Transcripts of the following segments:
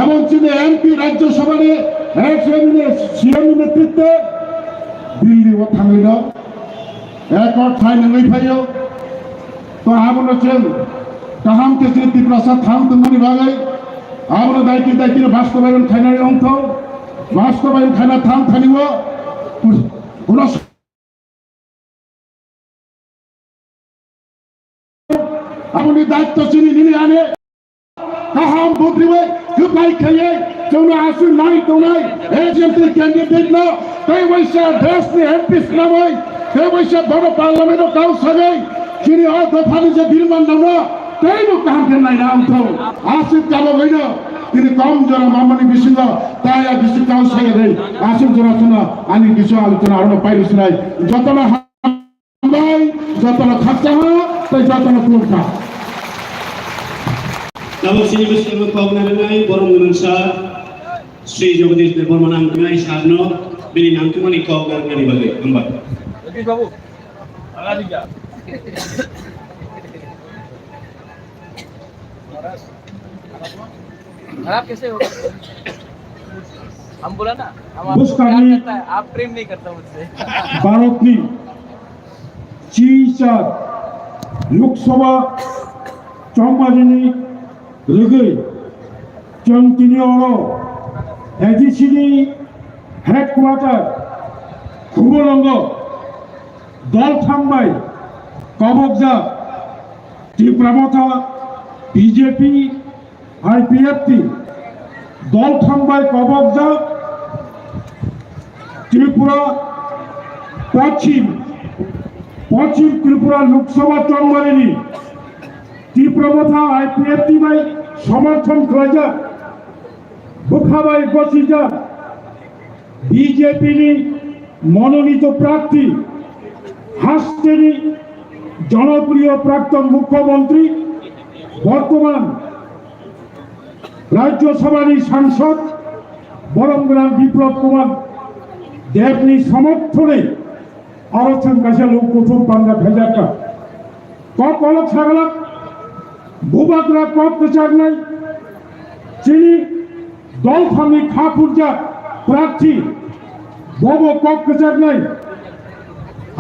এবং চীনে এমপি রাজ্যসভায় সিএম নেতৃত্বে দিল্লি ও থামিল এক ঠাই নই ফাইও তো আমন চেন কাহাম के জ্যোতি প্রসাদ থাম তুমি ভাগে আমন দায়িত্ব বাস্তবায়ন খাইনার অংশ বাস্তবায়ন খাইনা থাম থানিব কোন আমনি দায়িত্ব চিনি নিয়ে আনে কাহাম বুদ্ধিবে जुपाई खाइए जोना आसु नाई तो नाई एजेंसी कैंडिडेट ना कई वैसे देश ने एमपी स्नावाई कई वैसे बड़ो पार्लियामेंट को काउ सगे चिनी और दफानी से बिल मान ना कई नो काम करना ही नाम तो आसु काबो गई ना তিনি কম জনা মামনি বিশুদ্ধ তাই আর বিশু কাউ সগে রে আসুন জনা শুনা আমি কিছু আলোচনা আর পাইলিস নাই যতনা হাই যতনা খরচা হয় তাই যতনা কুলকা Namun sini mesti kau mengenai borong manusia Sri Jogadish Departemen Angkrinai Sarno bini nangku mani kau garang di bagi empat. Oke babu, agak tiga. आप कैसे हो? हम बोला ना हम आप प्रेम नहीं करता मुझसे। भारत की चीचा लोकसभा चौमारिनी रगै चंतिनियोरो एजीसीनी हेडक्वार्टर खुबलंग दल थांबाय कबकजा त्रिपुरामथा बीजेपी आईपीएफटी दल थांबाय कबकजा त्रिपुरा पश्चिम त्रिपुरा लोकसभा चौमारिनी त्रिपुरामथा आईपीएफटी बाय समर्थन खालामजा बुखाबाय गसिजा बीजेपी नि मनोनीत प्रार्थी हास्टेनी जनप्रिय प्राक्तन मुख्यमंत्री बर्तमान राज्यसभानी सांसद बरमग्राम विप्लव कुमार देवनी समर्थने आलोचन काছে लोक প্রথম বাংলা ভেজাকা কক অলক ছাগলা ভূবাকরা কক প্রচার নাই চিনি দল থামি খাপুরজা প্রার্থী বব কক প্রচার নাই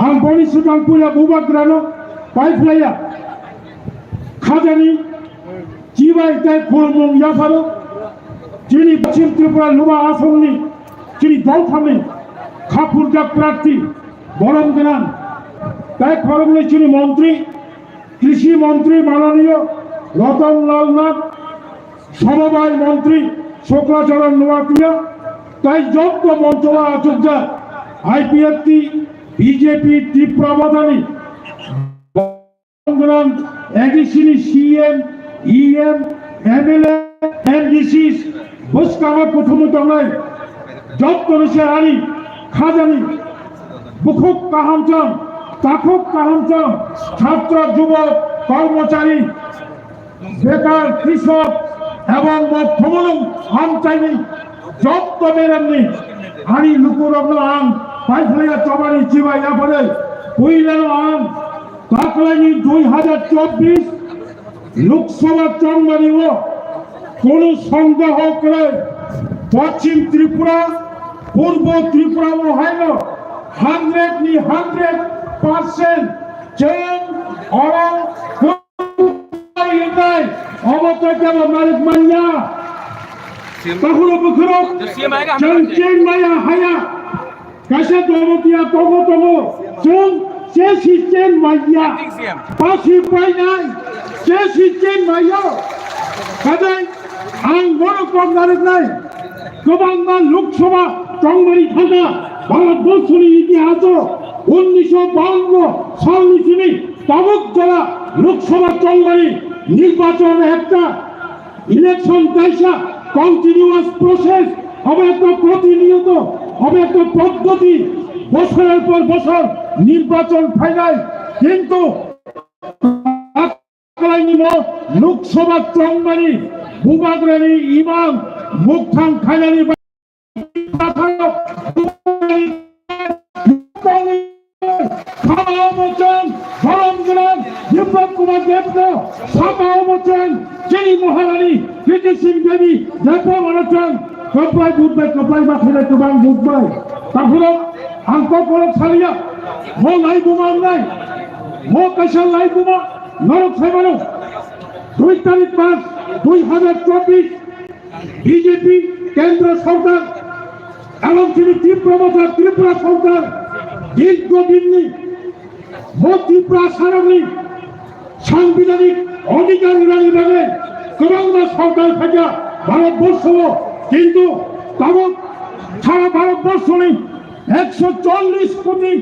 আম বনি সুতাং পুরা ভূবাকরানো পাইফলাইয়া খাজানি চিবাই তাই খুলমং ইয়াফারো চিনি পশ্চিম ত্রিপুরা লোবা আসননি চিনি দল থামি খাপুরজা প্রার্থী বরমগ্রাম তাই খরগলে চিনি মন্ত্রী কৃষি মন্ত্রী মাননীয় রতনলাল নাথ সমবায় মন্ত্রী শুক্লাচরণ নোয়াতিয়া তাই যত মন্ত্রণা আচর্যা আইপিএফটি বিজেপি তীব্রবাদানী এডিসিনি সিএম ইএম এমএলএ এমডিসি বুসকামা প্রথমত নয় যত রসে আনি খাজানি বুকুক কাহামচম তাকুক কাহামচম ছাত্র যুবক কর্মচারী বেকার কৃষক এবং ভ্রমণ আম চাইনি যত বেরেননি হানি লুকুরগ্ন আম পাইফলাইয়া চবানি চিবাইয়া পড়ে বুইলেন আম তাকলাইনি 2024 লোকসভা চন্দ্রমানিও কোন সন্দেহ করে পশ্চিম ত্রিপুরা পূর্ব ত্রিপুরা ও হয় না 100% চেন অরং অবতর মালিক মানিয়া তখনও বুখরো চেন মায়া হায়া কাছে দমতিয়া তবো তবো চুন সে সিস্টেম মাইয়া পাশি পাই নাই সে সিস্টেম মাইয়া কাজে আং বড় কম নারী নাই গোবাংবা লোকসভা চংমারি থাকা ভারতবর্ষের ইতিহাস 1952 সাল নিচিনি তাবুক জেলা লোকসভা চংমারি নির্বাচন একটা ইলেকশন কাইসা কন্টিনিউয়াস প্রসেস হবে একটা প্রতিনিয়ত হবে একটা পদ্ধতি বছরের পর বছর নির্বাচন ফাইনাল কিন্তু লোকসভা চংমারি ভূবাগরানি ইমাম মুখথাং খাইলানি বিপ্লব কুমার দেব সাপা অবচন চিনি মহারানী singkadi japa manachan kaplai budbai kaplai makhira kubang budbai tahuro angko kolok salia mo lai bumar nai mo kasal lai bumar norok saibano 2 তারিখ 5 2024 বিজেপি কেন্দ্র সরকার এবং তিনি ত্রিপুরা সরকার দীর্ঘদিনই ত্রিপুরা সারণী সাংবিধানিক অধিকার বিভাগে কংগ্রেস সরকার থেকে ভারতবর্ষ কিন্তু তখন সারা ভারতবর্ষ নেই 140 কোটি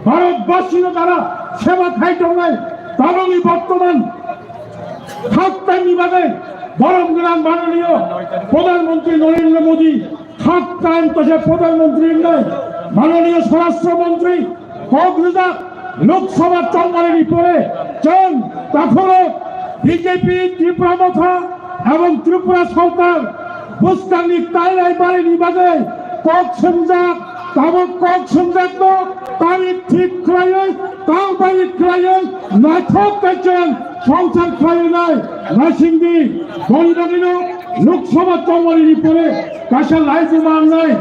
ভারতবাসীরা তারা সেবা খাইতে নাই তখনই বর্তমান খাদ্য বিভাগে বরং মাননীয় প্রধানমন্ত্রী নরেন্দ্র মোদী খাদ্য আইন পাশে প্রধানমন্ত্রী নয় মাননীয় স্বরাষ্ট্রমন্ত্রী কংগ্রেস লোকসভা চন্দ্রের পরে চান তখনও বিজেপি ত্রিপুরা মথা এবং ত্রিপুরা সরকার বুস্তানি তাইলাই বাড়ি বিভাগে কক সমজাক তাবক কক সমজাক তারিখ ঠিক ক্রায় তাও বাড়ি ক্রায় নাথক কাচন সংসার ক্রায় নাই নাসিংদি গরিবাগিনো লোকসভা চন্দ্রের পরে কাশা লাইফ মান নাই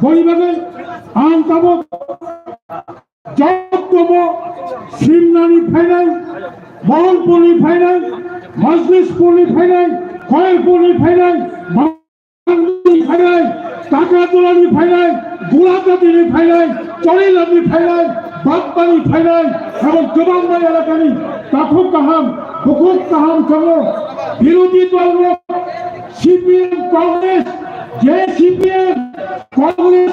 গরিবাগে আন তাবক জগতব সিমনানি ফাইনাল মহলপুরি ফাইনাল মজলিসপুরি ফাইনাল কয়েলপুরি ফাইনাল ফাইনাল কাকড়াতলানি ফাইনাল গুলাকাতিনি ফাইনাল চরিলানি ফাইনাল বাগবানি ফাইনাল এবং জবানবাই এলাকানি কাঠক কাহাম হুকুক কাহাম চলো বিরোধী দল সিপিএম কংগ্রেস যে সিপিএম কংগ্রেস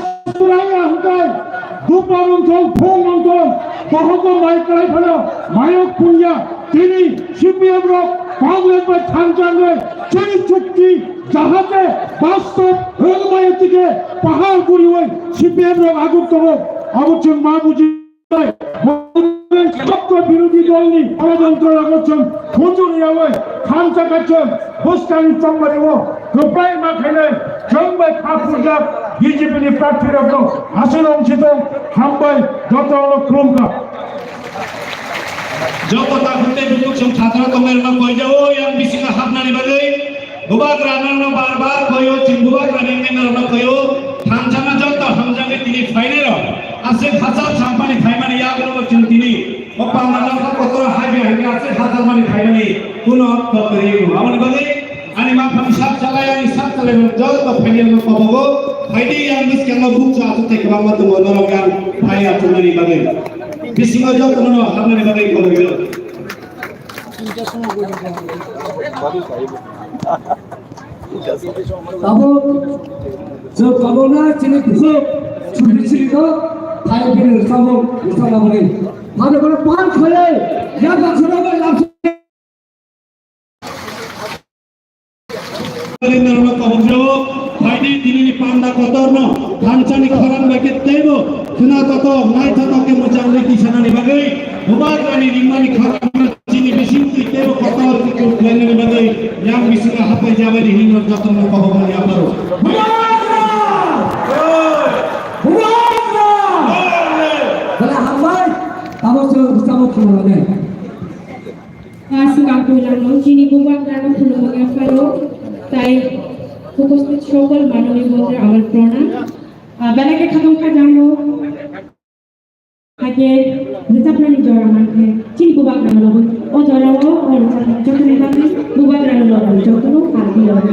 দুপার অঞ্চল ফোন অঞ্চল তহত মাইকাই ফেলো মায়ক পুঞ্জা তিনি সিপিএম কংগ্রেস বা থানচাঙ্গে সেই চুক্তি যাহাতে বাস্তব রোগমায়ের দিকে পাহাড় করি ওই সিপিএম আগুন তব অবশ্যই মা বুঝি বিরোধী দলনি ষড়যন্ত্র করছেন খুঁজুনি হয় খান চাকাচ্ছেন বুস্তানি চম্বারে গোপাই মা খেলে জম্বাই খাপুরজাত বিজেপি প্রার্থীরা আসন অংশিত হাম্বাই যত হলো ক্রমকা Jokota kunte duduk som khatra tomer ma koi ja o yang bisinga hapna ni bagai gubak ranar no bar koyo chimbubak raning ni no koyo thamchama jotto hamjange tini fainero ase hazar champani faimani yagro chin tini oppa manal ka kotor haibe haibe ase hazar mani faimani kuno tokri amani bagai ani ma pham sab chalai ani sab chalai jotto fainel no pabogo faidi yang bis kenno buk cha ate ke bama to modoro gan phaiya tumani bagai bisinga jotto no hapna ni bagai ko gelo Kamu, so kamu na cini kusuk, curi ciri tu, thai kini kamu bisa kamu. Mana mana pan kaya, ya kan sudah kan langsung. Nirma kahumjo, faidi dini ni panda kotorno, kancani kharan baget tebo, kena tato, nai tato ke mujang lagi sana ni bagai, bubar kani rimani kharan cini besin tebo kotor itu kene ni bagai, yang bisika hapai jawa di hinor kotor no kahumjo ni aparo. Kalau hambai, kamu bisa kamu lagi. Sekarang pulang cini bumbang dalam pulau Mengafaro, তাই উপস্থিত সকল মাননীয় বন্ধুদের আমার প্রণাম বেলাকে খাদম খাজানো আগে রিজাপনানি জরামানকে চিনি বুবাক রানো ও জরাও ও যতনে বাকি বুবাক রানো লবণ যতনো আদি লবণ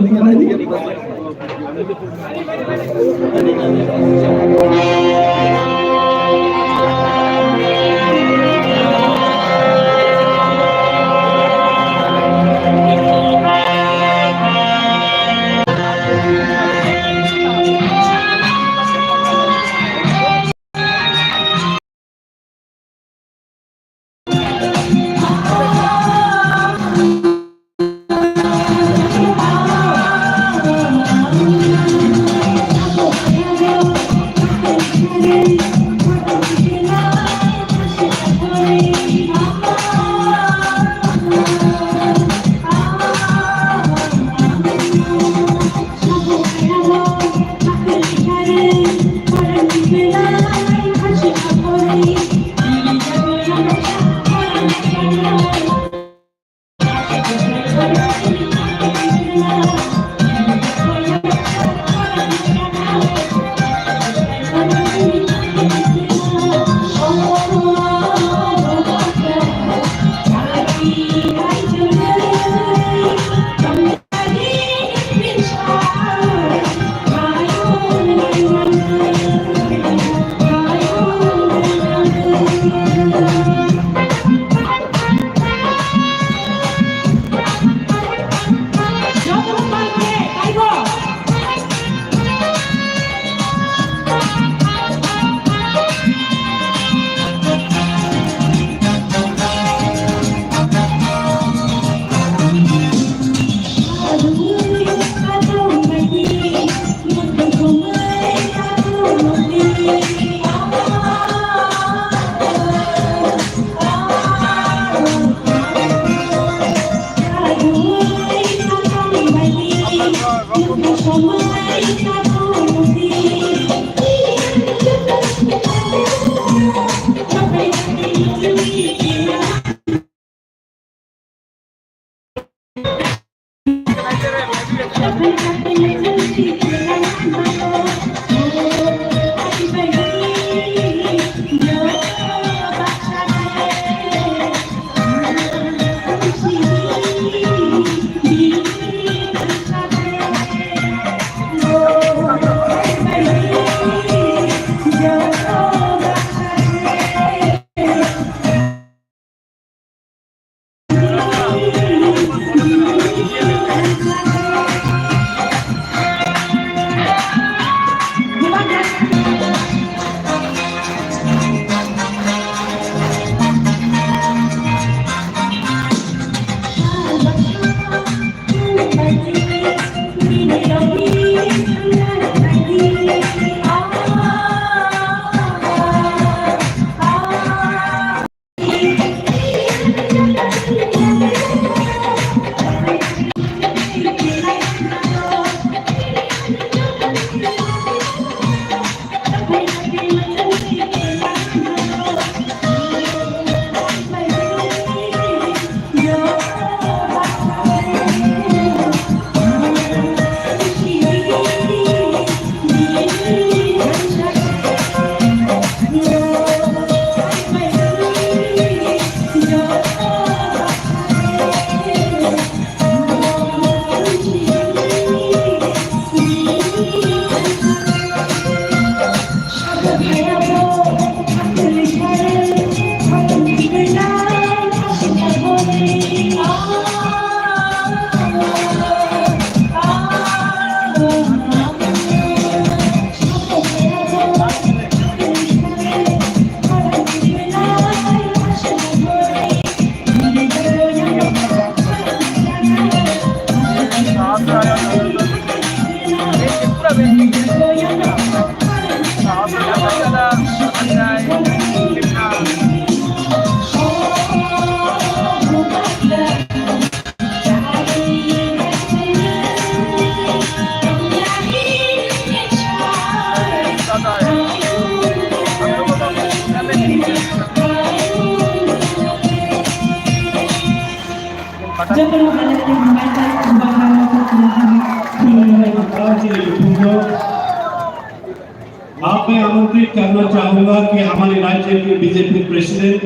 आप मैं आमंत्रित करना चाहूंगा कि हमारे राज्य के बीजेपी प्रेसिडेंट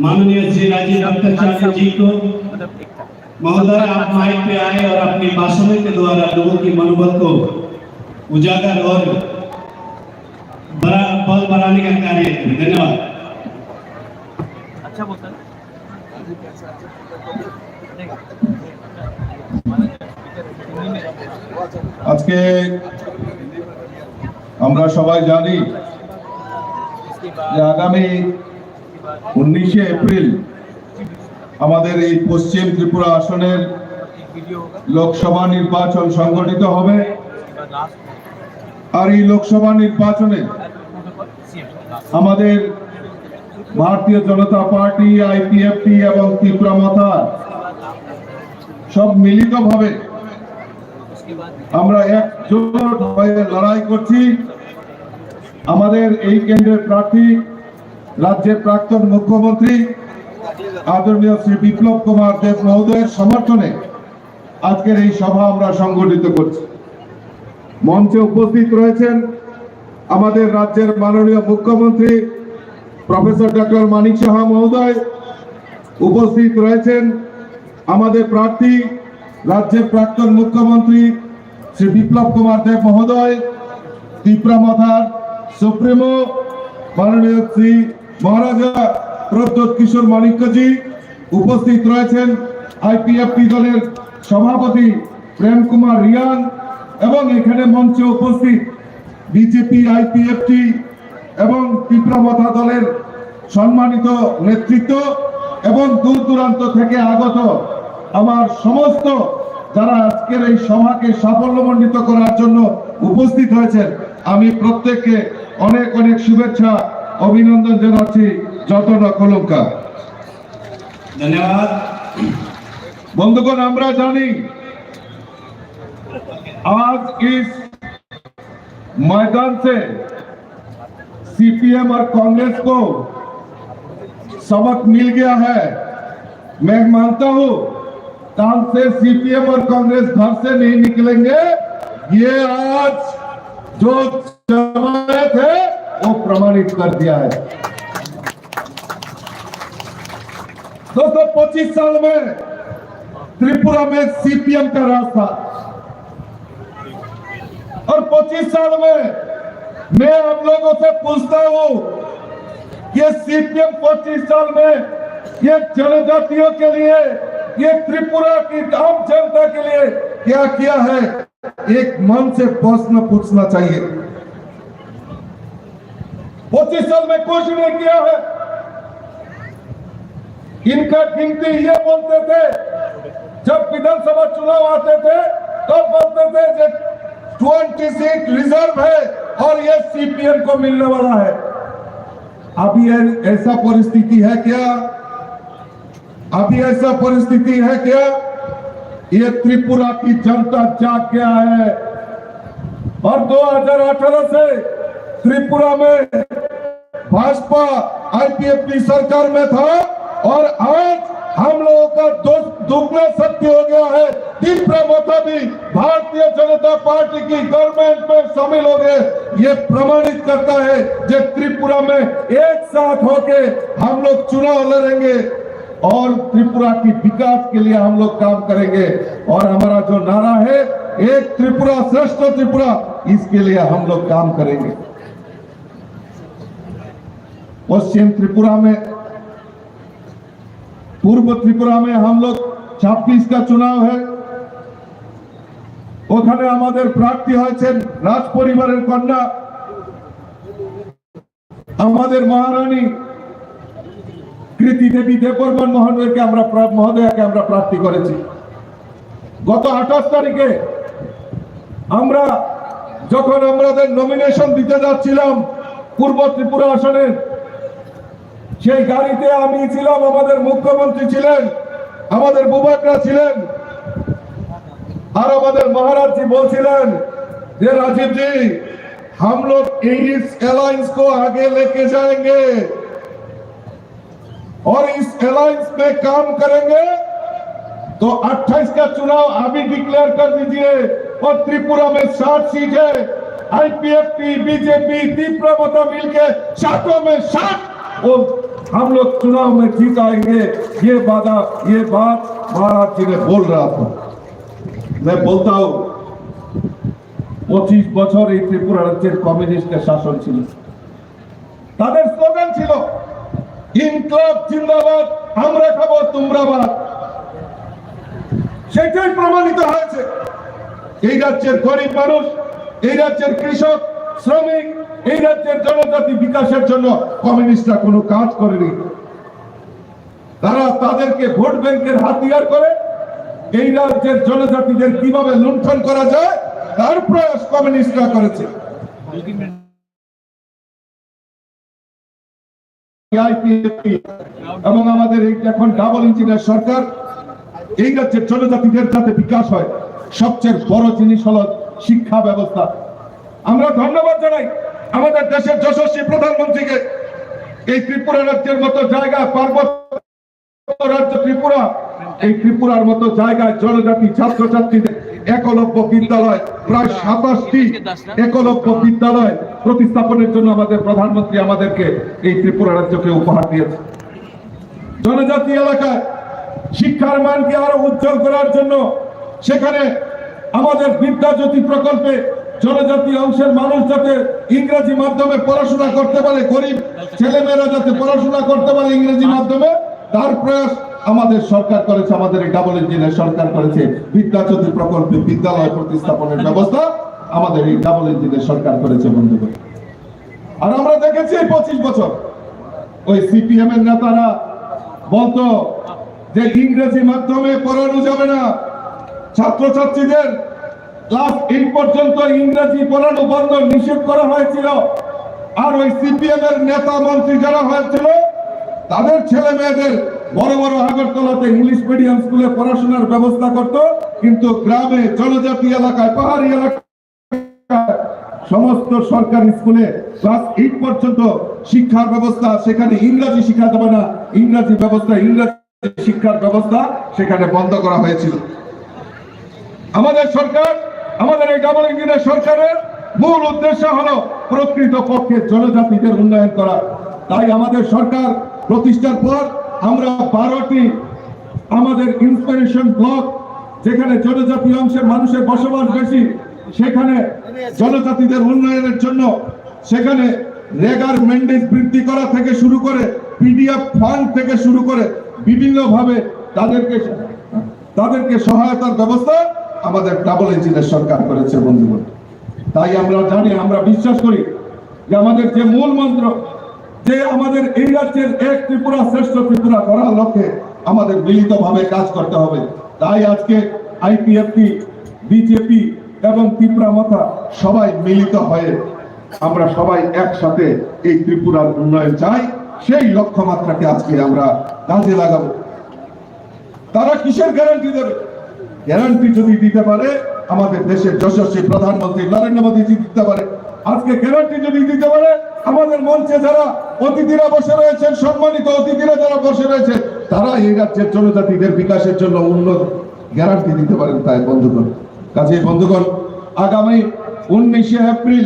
माननीय श्री राजीव भट्टाचार्य जी को महोदय आप माइक पे आए और अपनी भाषणों के द्वारा लोगों की मनोबल को उजागर और बल बढ़ाने का कार्य करें। धन्यवाद। अच्छा बोलता है আজকে আমরা সবাই জানি যে আগামী 19শে এপ্রিল আমাদের এই পশ্চিম ত্রিপুরা আসনের লোকসভা নির্বাচন সংগঠিত হবে। আর এই লোকসভা নির্বাচনে আমাদের ভারতীয় জনতা পার্টি, আইপিএফটি এবং ত্রিপুরা মাথা সব মিলিতভাবে আমরা একজোট হয়ে লড়াই করছি। আমাদের এই কেন্দ্রের প্রার্থী রাজ্যের প্রাক্তন মুখ্যমন্ত্রী আদরণীয় শ্রী বিপ্লব কুমার দেব মহোদয়ের সমর্থনে আজকের এই সভা আমরা সংগঠিত করছি। মঞ্চে উপস্থিত রয়েছেন আমাদের রাজ্যের মাননীয় মুখ্যমন্ত্রী প্রফেসর ডক্টর মানিক সাহা মহোদয়, উপস্থিত রয়েছেন আমাদের প্রার্থী রাজ্যের প্রাক্তন মুখ্যমন্ত্রী শ্রী বিপ্লব কুমার দেব মহোদয়, ত্রিপুরা মাথার সুপ্রিমো মাননীয় শ্রী মহারাজা প্রদ্যোৎ কিশোর মানিক্যজি, উপস্থিত রয়েছেন আইপিএফটি দলের সভাপতি প্রেম কুমার রিয়ান এবং এখানে মঞ্চে উপস্থিত বিজেপি, আইপিএফটি এবং ত্রিপুরা মাথা দলের সম্মানিত নেতৃত্ব এবং দূর দূরান্ত থেকে আগত আমার সমস্ত যারা আজকের এই সভাকে সাফল্যমণ্ডিত করার জন্য উপস্থিত হয়েছেন, আমি প্রত্যেককে অনেক অনেক শুভেচ্ছা অভিনন্দন জানাচ্ছি। যতন কলঙ্কা। ধন্যবাদ। বন্ধুগণ, আমরা জানি आज इस मैदान से सीपीएम और कांग्रेस को सबक मिल गया है। मैं मानता हूं कल से सीपीएम और कांग्रेस घर से नहीं निकलेंगे। ये आज जो जमायत है वो प्रमाणित कर दिया है। दोस्तों 25 साल में त्रिपुरा में सीपीएम का राज था और 25 साल में मैं आप लोगों से पूछता हूं ये सीपीएम 25 साल में ये जनजातियों के लिए, ये त्रिपुरा की आम जनता के लिए क्या किया है, एक मन से प्रश्न पूछना चाहिए। 25 साल में कुछ नहीं किया है। इनका गिनती ये बोलते थे जब विधानसभा चुनाव आते थे तो बोलते थे 20 सीट रिजर्व है और ये सीपीएम को मिलने वाला है। अभी ऐसा परिस्थिति है क्या? अभी ऐसा परिस्थिति है क्या? ये त्रिपुरा की जनता जाग गया है और 2018 से त्रिपुरा में भाजपा आईपीएफटी सरकार में था और आज हम लोगों का दुगना सत्य हो गया है। तीसरा मोदी भी भारतीय जनता पार्टी की गवर्नमेंट में शामिल हो गए। ये प्रमाणित करता है कि त्रिपुरा में एक साथ होके हम लोग चुनाव लड़ेंगे और त्रिपुरा की विकास के लिए हम लोग काम करेंगे। और हमारा जो नारा है एक त्रिपुरा श्रेष्ठ त्रिपुरा, इसके लिए हम लोग काम करेंगे। पश्चिम त्रिपुरा में, पूर्व त्रिपुरा में हम लोग 26 का चुनाव है। ওখানে আমাদের প্রার্থী হয়েছেন রাজ পরিবারের কন্যা আমাদের মহারানী কৃতি দেবী দেববর্মন মহোদয়কে আমরা প্রার্থী করেছি। গত 28 তারিখে আমরা যখন আমাদের নমিনেশন দিতে যাচ্ছিলাম পূর্ব ত্রিপুরা আসনের, সেই গাড়িতে আমি ছিলাম, আমাদের মুখ্যমন্ত্রী ছিলেন, আমাদের বুবাকরা ছিলেন और हमारे महाराज जी बोलছিলেন যে राजीव जी हम लोग इस अलायंस को आगे लेके जाएंगे और इस अलायंस में काम करेंगे। तो 28 का चुनाव अभी डिक्लेयर कर दीजिए और त्रिपुरा में 60 सीट है। आईपीएफटी, बीजेपी, तीव्रता मिलके 60 में 60 और हम लोग चुनाव में जीत आएंगे। ये बात महाराज जी ने बोल रहा था। मैं बोलता हूं 25 বছর এই ত্রিপুরা রাজ্যের কমিউনিস্টের শাসন ছিল। তাদের স্লোগান ছিল ইনকলাব জিন্দাবাদ, আমরা খাবো তোমরা বাদ। সেটাই প্রমাণিত হয়েছে। এই রাজ্যের গরিব মানুষ, এই রাজ্যের কৃষক, শ্রমিক, এই রাজ্যের জনজাতি বিকাশের জন্য কমিউনিস্টরা কোনো কাজ করেনি। তারা তাদেরকে ভোট ব্যাংকের হাতিয়ার করে এই রাজ্যের জনজাতিদের কিভাবে লুণ্ঠন করা যায় তার প্রয়াস কমিউনিস্টরা করেছে। এবং আমাদের এখন ডাবল ইঞ্জিনের সরকার, এই রাজ্যের জনজাতিদের যাতে বিকাশ হয় সবচেয়ে বড় জিনিস হলো শিক্ষা ব্যবস্থা। আমরা ধন্যবাদ জানাই আমাদের দেশের যশস্বী প্রধানমন্ত্রীকে। এই ত্রিপুরা রাজ্যের মতো জায়গায়, পার্বত্য রাজ্য ত্রিপুরা, এই ত্রিপুরার মতো জায়গায় জনজাতি ছাত্রছাত্রীদের একলব্য বিদ্যালয়, প্রায় 27টি একলব্য বিদ্যালয় প্রতিস্থাপনের জন্য আমাদের প্রধানমন্ত্রী আমাদেরকে এই ত্রিপুরা রাজ্যকে উপহার দিয়েছে। জনজাতি এলাকায় শিক্ষার মানকে আরো উজ্জ্বল করার জন্য সেখানে আমাদের বিদ্যাজ্যোতি প্রকল্পে জনজাতি অংশের মানুষ যাতে ইংরেজি মাধ্যমে পড়াশোনা করতে পারে, গরিব ছেলেমেয়েরা যাতে পড়াশোনা করতে পারে ইংরেজি মাধ্যমে, তার প্রয়াস আমাদের সরকার করেছে। আমাদের এই ডাবল ইঞ্জিনের সরকার করেছে। বিদ্যাজ্যোতি প্রকল্পে বিদ্যালয় প্রতিস্থাপনের ব্যবস্থা আমাদের এই ডাবল ইঞ্জিনের সরকার করেছে বন্ধুগণ। আর আমরা দেখেছি 25 বছর ওই সিপিএম এর নেতারা বলতো যে ইংরেজি মাধ্যমে পড়ানো যাবে না, ছাত্রছাত্রীদের ক্লাস 8 পর্যন্ত ইংরেজি পড়ানো বন্ধ, নিষেধ করা হয়েছিল। আর ওই সিপিএম এর নেতা মন্ত্রী যারা হয়েছিল তাদের ছেলে মেয়েদের বড় বড় আগরতলাতে ইংলিশ মিডিয়াম স্কুলে পড়াশোনার ব্যবস্থা করত। কিন্তু গ্রামে জনজাতি এলাকায় পাহাড়ি এলাকায় সমস্ত সরকারি স্কুলে ক্লাস 8 পর্যন্ত শিক্ষার ব্যবস্থা, সেখানে ইংরেজি শিক্ষা দেবে না, ইংরেজি শিক্ষার ব্যবস্থা সেখানে বন্ধ করা হয়েছিল। আমাদের সরকার, আমাদের এই ডাবল ইঞ্জিনের সরকারের মূল উদ্দেশ্য হলো প্রকৃত পক্ষে জনজাতিদের উন্নয়ন করা। তাই আমাদের সরকার প্রতিষ্ঠার পর আমরা 12টি আমাদের ইন্সপিরেশন ব্লক, যেখানে জনজাতি অংশের মানুষের বসবাস বেশি, সেখানে জনজাতিদের উন্নয়নের জন্য সেখানে রেগার ম্যান্ডেট বৃদ্ধি করা থেকে শুরু করে পিডিএফ ফান্ড থেকে শুরু করে বিভিন্ন ভাবে তাদেরকে সহায়তার ব্যবস্থা আমাদের ডাবল ইঞ্জিনের সরকার করেছে বন্ধুগণ। তাই আমরা জানি, আমরা বিশ্বাস করি যে আমাদের যে মূল মন্ত্র, যে আমাদের এই রাজ্যের এক ত্রিপুরা শ্রেষ্ঠ ত্রিপুরা করার লক্ষ্যে আমাদের মিলিতভাবে কাজ করতে হবে। তাই আজকে আইপিএফটি, বিজেপি এবং ত্রিপুরা মাথা সবাই মিলিত হয়ে আমরা সবাই একসাথে এই ত্রিপুরার উন্নয়ন চাই। সেই লক্ষ্যমাত্রাকে আজকে আমরা কাজে লাগাবো। তারা কিসের গ্যারান্টি দেবে? গ্যারান্টি যদি দিতে পারে আমাদের দেশের যশস্বী প্রধানমন্ত্রী নরেন্দ্র মোদীজি দিতে পারে। আজকে গ্যারান্টি যদি দিতে পারে আমাদের মঞ্চে যারা অতিথিরা বসে রয়েছেন, সম্মানিত অতিথিরা যারা বসে রয়েছে, তারা এই রাজ্যের জনজাতিদের বিকাশের জন্য উন্নত গ্যারান্টি দিতে পারেন। তাই বন্ধুগণ, কাজেই বন্ধুগণ, আগামী 19শে এপ্রিল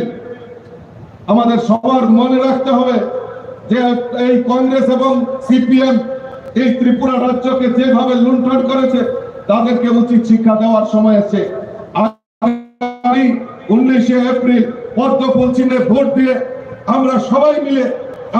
আমাদের সবার মনে রাখতে হবে যে এই কংগ্রেস এবং সিপিএম এই ত্রিপুরা রাজ্যকে যেভাবে লুণ্ঠন করেছে, তাদেরকে উচিত শিক্ষা দেওয়ার সময় আছে। আগামী 19শে এপ্রিল পদ্মফুল চিহ্নে ভোট দিয়ে আমরা সবাই মিলে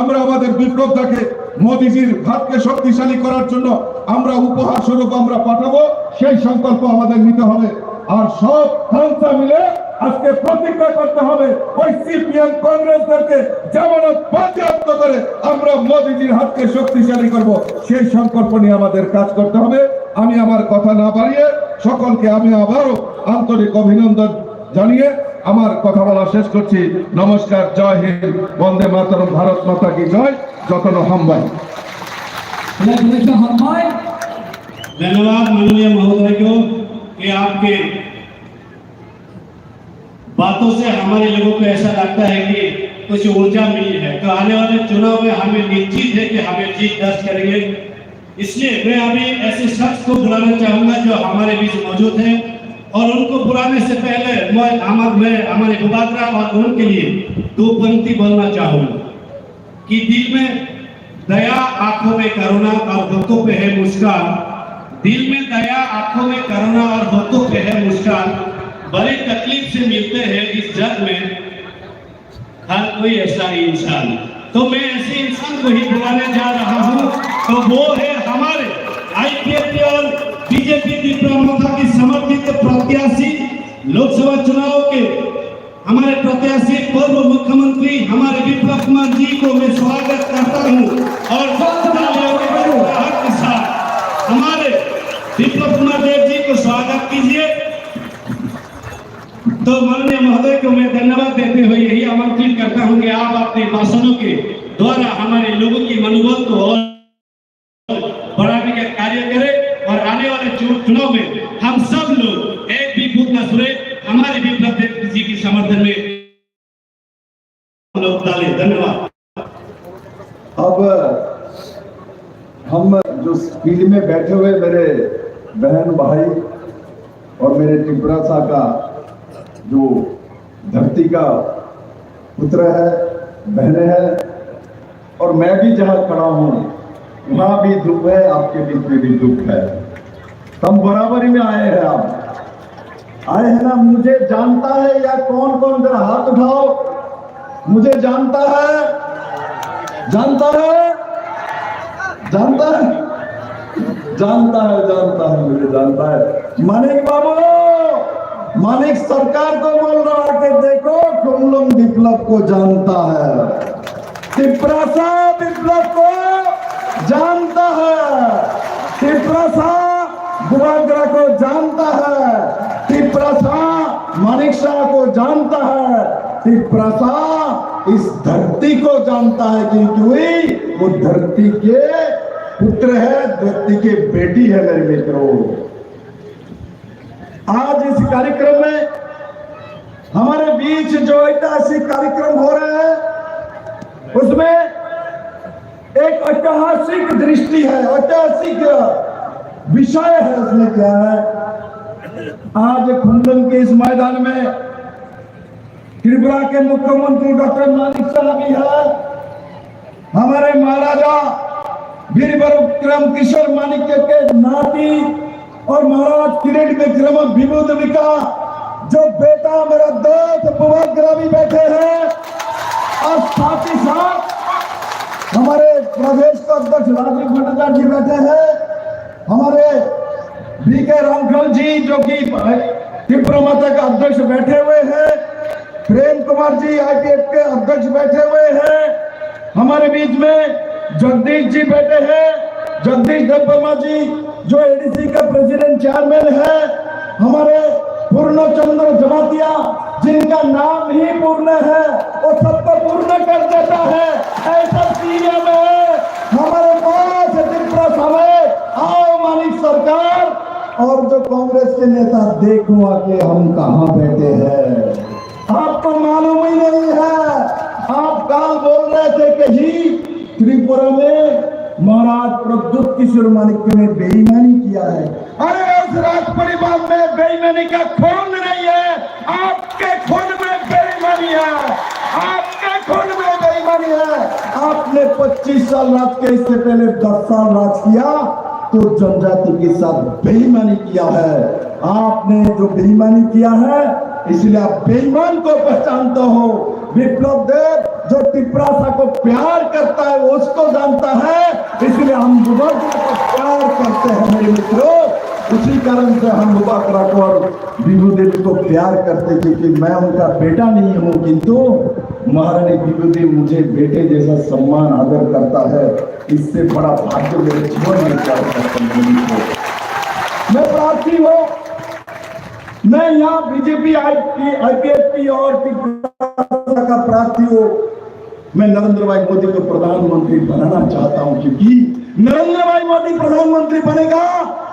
আমরা আমাদের বিপ্লবটাকে, মোদীজির হাতকে শক্তিশালী করার জন্য আমরা উপহার স্বরূপ আমরা পাঠাবো। সেই সংকল্প আমাদের নিতে হবে। আর সব সংস্থা মিলে আজকে প্রতিজ্ঞা করতে হবে, ওই সিপিএম কংগ্রেসদেরকে জামানত বাজেয়াপ্ত করে আমরা মোদীজির হাতকে শক্তিশালী করব। সেই সংকল্প নিয়ে আমাদের কাজ করতে হবে। আমি আমার কথা না বাড়িয়ে সকলকে আমি আবারও আন্তরিক অভিনন্দন জানিয়ে আমার কথা বলা শেষ করছি। নমস্কার, জয় হিন্দ, বন্দে মাতরম, ভারত মাতা কি জয়, যতন হামবাই। धन्यवाद माननीय महोदय को कि आपके बातों से हमारे लोगों को ऐसा लगता है कि कुछ ऊर्जा मिली है। तो आने वाले चुनाव में हमें निश्चित है कि हमें जीत दर्ज करेंगे। इसलिए मैं अभी ऐसे शख्स को बुलाना चाहूंगा जो हमारे बीच मौजूद है, और उनको बुलाने से पहले मैं हमारे बुबाकरा और उनके लिए 2 पंक्ति बोलना चाहूंगा कि दिल में दया, आंखों में करुणा और होठों पे है मुस्कान। दिल में दया, आंखों में करुणा और होठों पे है मुस्कान। बड़ी तकलीफ से मिलते हैं इस जग में हर कोई ऐसा इंसान। तो मैं ऐसे इंसान को ही बुलाने जा रहा हूँ। तो वो है हमारे आईपीएफ और बीजेपी त्रिपुरा माथा की समर्थित प्रत्याशी, लोकसभा चुनाव के हमारे प्रत्याशी पूर्व मुख्यमंत्री हमारे विप्लव कुमार जी को मैं स्वागत करता हूँ। और के साथ हमारे विप्लव कुमार देव जी को स्वागत कीजिए। तो माननीय महोदय को मैं धन्यवाद देते हुए यही आमंत्रित करता हूँ कि आप अपने भाषणों के द्वारा हमारे लोगों की मनोबल को और बढ़ाने का कार्य करें, और आने वाले चुनाव में हम सब लोग एक भी फूट न सुने, हमारे विप्लव देव जी के समर्थन में लोग डालें। धन्यवाद। अब हम जो फील्ड में बैठे हुए मेरे बहन भाई और मेरे त्रिपुरा सा का जो धरती का पुत्र है, बहनें हैं, और मैं भी जहाँ खड़ा हूँ वहाँ भी दुख है, आपके बीच में भी दुख है। हम बराबरी में आए हैं। आप आए हैं ना? मुझे जानता है या कौन कौन, जरा हाथ उठाओ। मुझे जानता है, जानता है, जानता है, जानता है, जानता है, मुझे जानता है। मानिक बाबू, मानिक सरकार को बोल रहा है कि देखो कुमलुंग विप्लव को जानता है, त्रिपुरा सा विप्लव को जानता है, त्रिपुरा सा बुबाकरा को जानता है, त्रिपुरा सा मानिक शाह को जानता है, त्रिपुरा सा इस धरती को जानता है, क्योंकि वो धरती के पुत्र है, धरती के बेटी है। मेरे मित्रों, आज इस कार्यक्रम में हमारे बीच जो ऐतिहासिक कार्यक्रम हो रहे हैं उसमें एक ऐतिहासिक दृष्टि है, ऐतिहासिक विषय है। उसमें क्या है, आज खुंदन के इस मैदान में त्रिपुरा के मुख्यमंत्री डॉक्टर मानिक साहब भी है, हमारे महाराजा वीर विक्रम किशोर मानिक्य के नाती और महाराज किरीट विक्रम विभूतिका जो बेटा मेरा दोस्त बुबाग्रा भी बैठे हैं, और साथ ही साथ हमारे प्रदेश का अध्यक्ष राजीव भट्टाचार्य जी बैठे हैं, हमारे बीके रामखल जी जो कि त्रिपुरा माता के अध्यक्ष बैठे हुए हैं, प्रेम कुमार जी आईपीएफ के अध्यक्ष बैठे हुए हैं, हमारे बीच में जगदीश जी बैठे हैं, जगदीश देववर्मा जी जो एडीसी का प्रेसिडेंट चेयरमैन है, हमारे पूर्णचंद्र जमातिया जिनका नाम ही पूर्ण है वो सबको पूर्ण कर देता है, ऐसा सीएम है हमारे पास त्रिपुरा समेत। आओ मानिक सरकार और जो कांग्रेस के नेता देखो आके हम कहां बैठे हैं, आपको मालूम ही नहीं है। आप कहां बोल रहे थे कहीं त्रिपुरा में महाराज प्रद्युत किशोर मानिक्य ने बेईमानी किया है। अरे उस राज परिवार में बेईमानी का खून नहीं है, आपके खून में बेईमानी है, आपके खून में बेईमानी है। आपने 25 साल राज किया, इससे पहले 10 साल राज किया तो जनजाति के साथ बेईमानी किया है। आपने जो बेईमानी किया है इसलिए आप बेईमान को पहचानते हो। विप्लव देव जो टिप्रासा को प्यार करता है वो उसको जानता है, इसलिए हम बुबाकरा को प्यार करते हैं मेरे मित्रों। उसी कारण से हम बुबाकरा को और विभू देवी को प्यार करते, क्योंकि मैं उनका बेटा नहीं हूं, किंतु महारानी विभू देवी मुझे बेटे जैसा सम्मान आदर करता है। इससे बड़ा भाग्य मेरे जीवन में क्या हो सकता है। मैं प्रार्थी हूं, मैं यहाँ बीजेपी आईपीएफ और का प्रार्थी हूँ। मैं नरेंद्र भाई मोदी को प्रधानमंत्री बनाना चाहता हूँ, क्योंकि नरेंद्र भाई मोदी प्रधानमंत्री बनेगा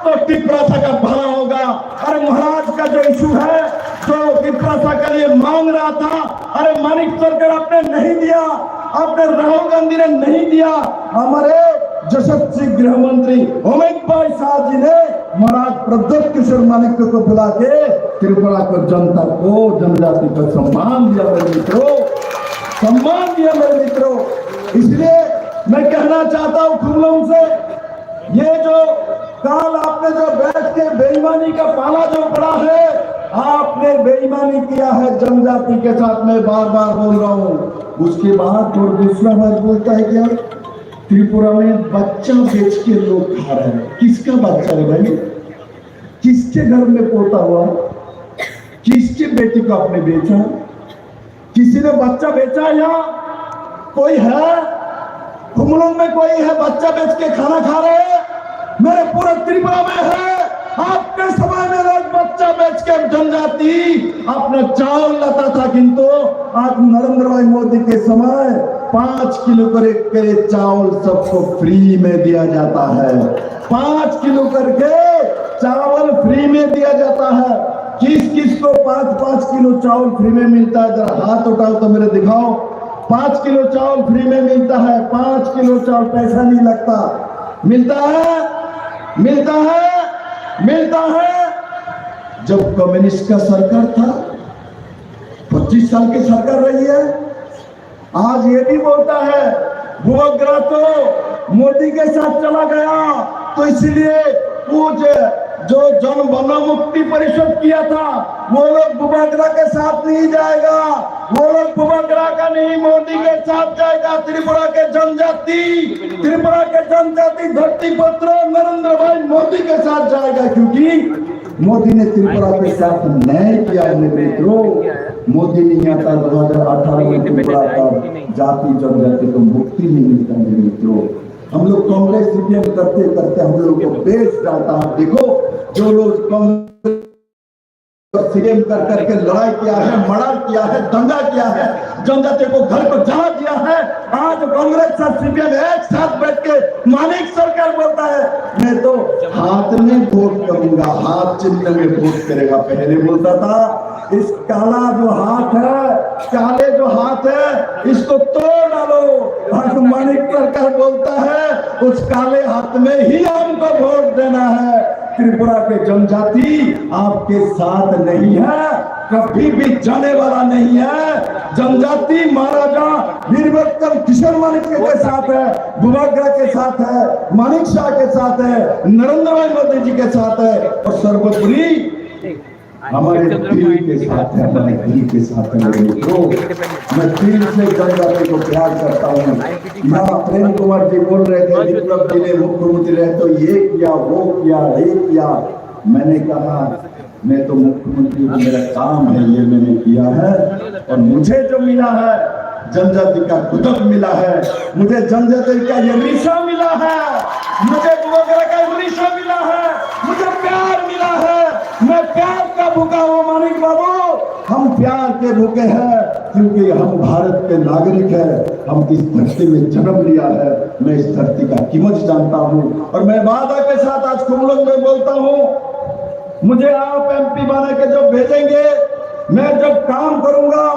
तो टिप्रासा का भला होगा। अरे महाराज का जो इशू है जो टिप्रासा के लिए मांग रहा था, अरे मानिक सरकार आपने नहीं दिया, आपने राहुल गांधी ने नहीं दिया, हमारे यशस्वी गृह मंत्री अमित भाई शाह जी ने महाराज प्रद्युत किशोर मानिक्य को बुला के त्रिपुरा को जनता को जनजाति को सम्मान दिया मेरे मित्रों, सम्मान दिया मेरे मित्रों। इसलिए मैं कहना चाहता हूं खुमलों से, ये जो काल आपने जो बैठ के बेईमानी का पाला जो पड़ा है, आपने बेईमानी किया है जनजाति के साथ, मैं बार बार बोल रहा हूं। उसके बाद और दूसरा बात बोलता है क्या, त्रिपुरा में बच्चा बेच के लोग खा रहे हैं। किसका बच्चा है भाई, किसके घर में पोता हुआ, किसके बेटी को आपने बेचा, किसी ने बच्चा बेचा या कोई है खुमलों में कोई है बच्चा बेच के खाना खा रहे हैं? मेरे पूरे त्रिपुरा में है। आपके समय में लोग बच्चा बेच के जनजाति अपना चावल लाता था, किंतु आज नरेंद्र भाई मोदी के समय 5 किलो करके चावल सबको फ्री में दिया जाता है। 5 किलो करके चावल फ्री में दिया जाता है। किस किस को 5-5 किलो चावल फ्री में मिलता है, जरा हाथ उठाओ तो मेरे दिखाओ। 5 किलो चावल फ्री में मिलता है, 5 किलो चावल पैसा नहीं लगता, मिलता है, मिलता है, मिलता है। जब कम्युनिस्ट का सरकार था, 25 साल की सरकार रही है, आज ये भी बोलता है बुबाग्रा तो मोदी के साथ चला गया, तो इसलिए वो जो जन वन मुक्ति परिषद किया था वो लोग बुबाग्रा के साथ नहीं जाएगा, वो लोग बुबाग्रा का नहीं मोदी के साथ जाएगा। त्रिपुरा के जनजाति धरती पत्र नरेंद्र भाई मोदी के साथ जाएगा, क्योंकि मोदी ने त्रिपुरा के साथ न्याय किया है मेरे मित्रों। मोदी नहीं आता 2018 में त्रिपुरा का जाति जनजाति को मुक्ति नहीं मिलता मेरे मित्रों। हम लोग कांग्रेस सीपीएम करते करते हम लोग को बेच डालता। देखो जो लोग कांग्रेस सीएम कर करके लड़ाई किया है, मर्डर किया है, दंगा किया है, जनजातियों को घर को जला दिया है। आज कांग्रेस और सीपीएम एक साथ बैठ के मानिक सरकार बोलता है मैं तो हाथ में वोट करूंगा, हाथ चिन्ह में वोट करेगा। पहले बोलता था इस काला जो हाथ है, काले जो हाथ है, इसको तोड़ डालो। आज मानिक सरकार बोलता है उस काले हाथ में ही हमको वोट देना है। त्रिपुरा के जनजाति आपके साथ नहीं है, कभी भी जाने वाला नहीं है। जनजाति महाराजा वीरभद्र किशोर मानिक के साथ है, बुबाग्रा के साथ है, मानिक शाह के साथ है, नरेंद्र भाई मोदी जी के साथ है, और सर्वोपरि हमारे दिल के साथ है, हमारे दिल के साथ है। मेरे मित्रों, मैं दिल से जनजाति को प्यार करता हूँ। यहाँ प्रेम कुमार जी बोल रहे थे विप्लव जी ने मुख्यमंत्री रहे तो ये किया वो किया ये किया। मैंने कहा मैं तो मुख्यमंत्री हूँ, मेरा काम है ये मैंने किया है, और मुझे जो मिला है जनजाति का कुतुब मिला है, मुझे जनजाति का ये रिश्ता मिला है, मुझे बुबाग्रा का रिश्ता मिला है, मुझे प्यार मिला है। मैं प्यार का भूखा हूँ मानिक बाबू, हम प्यार के भूखे हैं क्योंकि हम भारत के नागरिक हैं। हम इस धरती में जन्म लिया है, मैं इस धरती का कीमत जानता हूँ। और मैं वादा के साथ आज कुमलंग में बोलता हूँ, मुझे आप एमपी बना के जो भेजेंगे, मैं जब काम करूंगा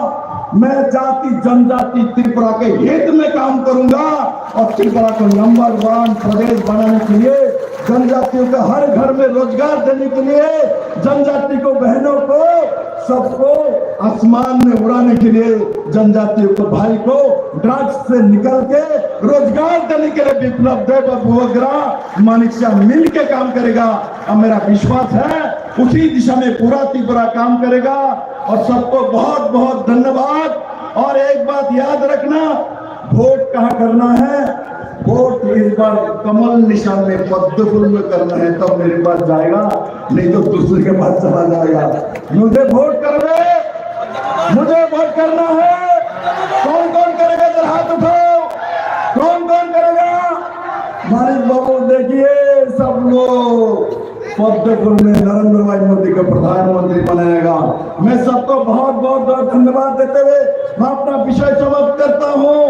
मैं जाति जनजाति त्रिपुरा के हित में काम करूंगा, और त्रिपुरा को नंबर 1 प्रदेश बनाने के लिए, जनजातियों को हर घर में रोजगार देने के लिए, जनजाति को बहनों को सबको आसमान में उड़ाने के लिए, जनजातियों को भाई को ड्रग्स से निकल के रोजगार देने के लिए विप्लव देव और बुबाग्रा मानिक शाह मिल के काम करेगा। अब मेरा विश्वास है उसी दिशा में पूरा त्रिपुरा काम करेगा। और सबको बहुत बहुत धन्यवाद। और एक बात याद रखना, वोट कहाँ करना है, वोट इस बार कमल निशान में पद्म फूल में करना है, तब मेरे पास जाएगा, नहीं तो दूसरे के पास चला जाएगा। मुझे वोट करना है, मुझे वोट करना है। कौन कौन करेगा जरा हाथ उठाओ, कौन कौन करेगा। मानिक बाबू देखिए सब लोग पद्म फूल में नरेंद्र भाई मोदी को प्रधानमंत्री बनाएगा। मैं सबको बहुत बहुत धन्यवाद देते हुए मैं अपना विषय समाप्त करता हूँ।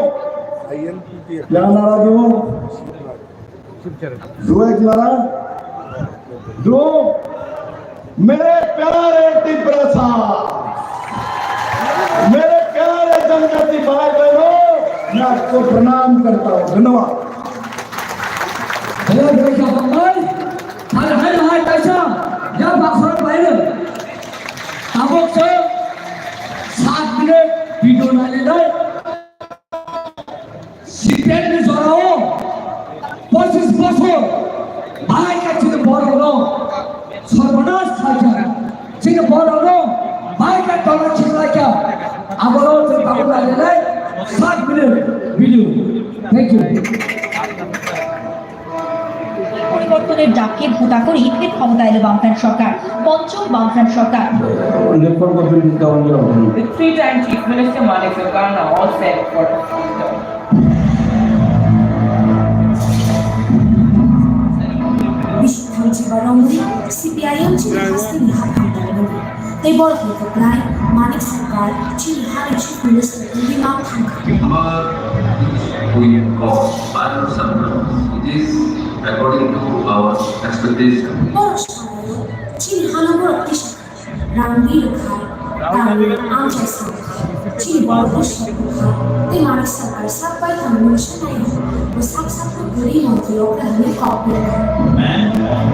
क्या नारा दूं? दो एक नारा दो। मेरे प्यारे त्रिपुरा साहब, मेरे प्यारे जनजाति भाई बहनों, मैं आपको प्रणाम करता हूँ। धन्यवाद। পরিবর্তনের ডাকে ভোটা করে ঈদের ক্ষমতা এলো বামফ্রন্ট সরকার, পঞ্চম বামফ্রন্ট সরকার। The three-time Chief Minister Manik Sarkar now all set for the fourth term. বিশ্বভারতী বারঙ্গী সিপিআইএম চিরহাস্তি নিহার খান্তারবি এই বড় নাই মানিক সরকার চিরহারে চিফ মিনিস্টার নিমাম খাঙ্কা Our we call final summons. It is according to our expectation. বড় সরকার চিরহানগর অতিশা রামবীর খায় আমজা সরকার চির বড় সরকার এই মানিক সরকার সাপাই কমিশন নাই ও সাপ গরি মন্ত্রী ওখানে copy Man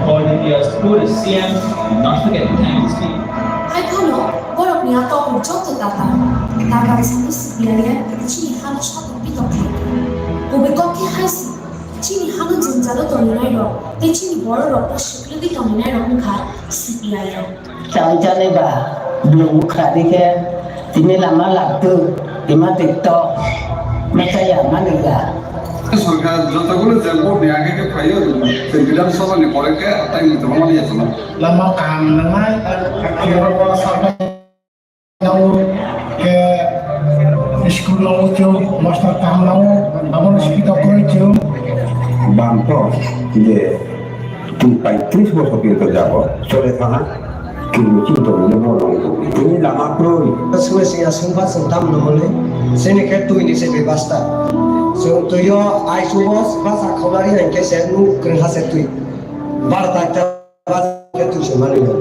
called India's poorest CM, not forget to thank his team. এখনো বড় মিয়া তখন যত টাকা টাকার সাথে সিপিআইএম চিনি হানো সাথে বিতর্কে ওবে ককে হাসি চিনি হানো জঞ্জালো তমিনাই রক তে চিনি বড় রক্ত শুক্লদি তমিনাই রকম খায় সিপিআইএম চাঞ্চালে বা belum khadike tini lama laktu ima tikto masaya maniga সরকার যতগুলো জেলবো বিয়াকে খাইও সে বিধানসভা নি পরে কে তাই মত মানি আছে lama kam nangai akhir ko sampai nau ke school nau chu master kam nau amon speak up koi chu বামটো যে 35 বছর কিন্তু যাব চলে থানা Kini kita ni orang itu. Ini lama pro. Semua saya sempat sentam nomornya. Sini kertu ini saya bebasta. So tu yo ai subos bahasa kholari yang saya nu kerja setui. Barta terus kertu saya mana yo.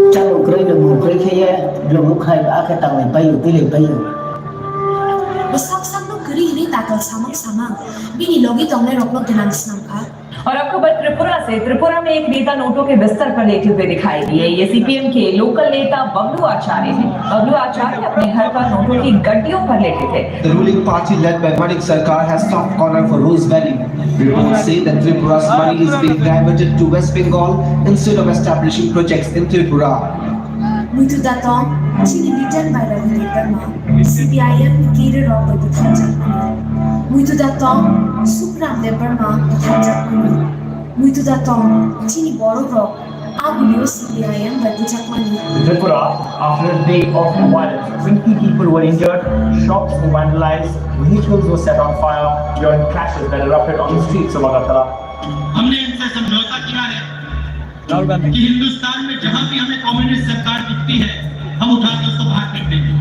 Chalo kerja mukri kaya belum mukai akan tangan payu pilih payu. Besar-besar lo kiri ini takal samang-samang. Bini logi तोमने रोक लो दिनांक स्नाम का और अब खबर त्रिपुरा से। त्रिपुरा में एक नेता नोटों के बिस्तर पर लेटे हुए दिखाई दिए। ये सीपीएम के लोकल नेता बबलू आचार्य हैं। बबलू आचार्य अपने घर पर नोटों की गड्डियों पर लेटे थे। The ruling party led by Manik Sarkar has stopped corner for Rose Valley. Reports say that Tripura's money is being diverted to West Bengal instead of establishing projects in Tripura. Muitu datang sini written by regulator ma CPIM kiri rock by the Thanjak Muitu datang Supram Deparma Thanjak Muitu datang sini boro rock Agulio CPIM by the Jakmani. In Tripura, after a day of violence, 20 people were injured, shops were vandalized, vehicles were set on fire during clashes that erupted on the streets of Agartala. हमने इनसे समझौता किया है कि हिंदुस्तान में जहां भी हमें कम्युनिस्ट सरकार दिखती है हम उठा के उसको बाहर फेंक देंगे।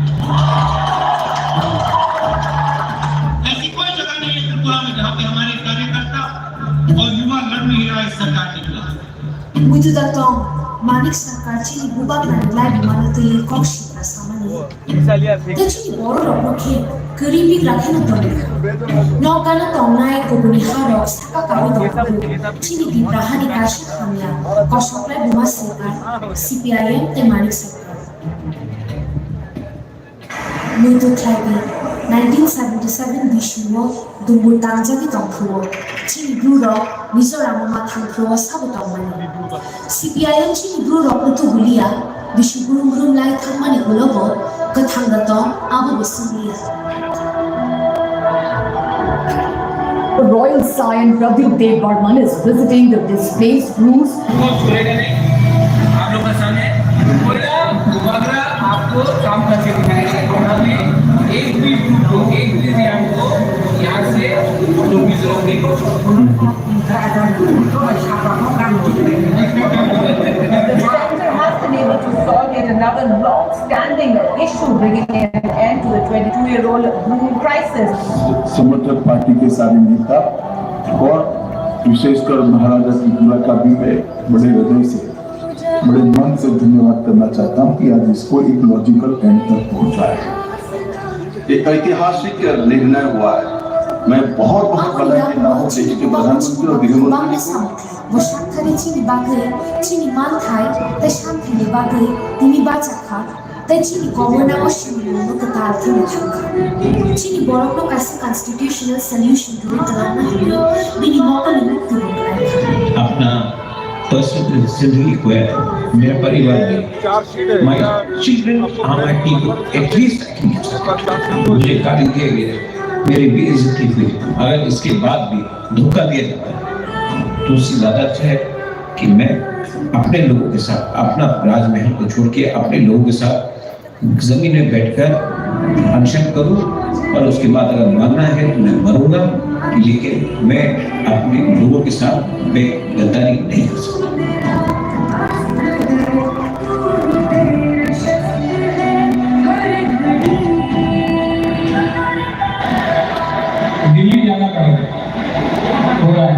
ऐसी कोई जगह नहीं है त्रिपुरा में जहां पे हमारे कार्यकर्ता और युवा लड़ नहीं रहा इस सरकार के खिलाफ। Muitu datang Manik Sarkar sini bubak dan lagi mana tu yang koksi rasamani. Tapi boro rock mukhe garibi rakhe na tong. Nokana tong nai kobuni harok saka kami tong. Sini di prahani kashi khamya kosoklai buma Sarkar CPIM te Manik Sarkar. Muitu thabi 1977 Bishumo Dumbul Tangjagi Tongkhuo Chini Blue Rock Mizoram Ma Thangkhuo Sabu Tongmani CPIM Chini Blue Rock Nutu Gulia Bishu Gurum Gurum Lai Thangmani Gulobo Kathangdato Abu Bisulia. Royal Scion Pradeep Dev Burman is visiting the displaced crews. आप लोग का सामने दोबारा आपको काम करके दिखाएंगे। हमने एक भी हमको यहाँ से फोटो की जरूरत नहीं। The center has been able to solve yet another long-standing issue, bringing an end to the 22-year-old brewing crisis. समर्थक पार्टी के सारे नेता और विशेषकर महाराजा त्रिपुरा का भी मैं बड़े हृदय से बड़े मन से धन्यवाद करना चाहता हूँ कि आज इसको एक लॉजिकल एंड तक पहुँचाया। एक ऐतिहासिक निर्णय हुआ है। मैं बहुत बधाई देता हूँ देश के प्रधानमंत्री और गृहमंत्री वो शांति चीनी बागे चीनी मान खाए ते शांति ने बागे तिनी बाचा खा ते चीनी गवर्नर और चीनी लोगों का तारती में था चीनी बोरों को कैसे कॉन्स्टिट्यूशनल सॉल्यूशन ढूंढ करना है बिनी मौका नहीं मिलती अपना पर्सनल डिसीजन हुआ मेरा परिवार में my children are my people at least मुझे गाली दिए गए मेरी बेइज्जती हुई अगर इसके बाद भी धोखा दिया जाता है तो उससे ज्यादा अच्छा है कि मैं अपने लोगों के साथ अपना राजमहल को छोड़ के अपने लोगों के साथ जमीन में बैठकर अनशन करूं और उसके बाद अगर मरना है तो मैं मरूंगा लेकिन मैं अपने लोगों के साथ गद्दारी नहीं कर सकता। दिल्ली जाना पड़ेगा हो रहा है।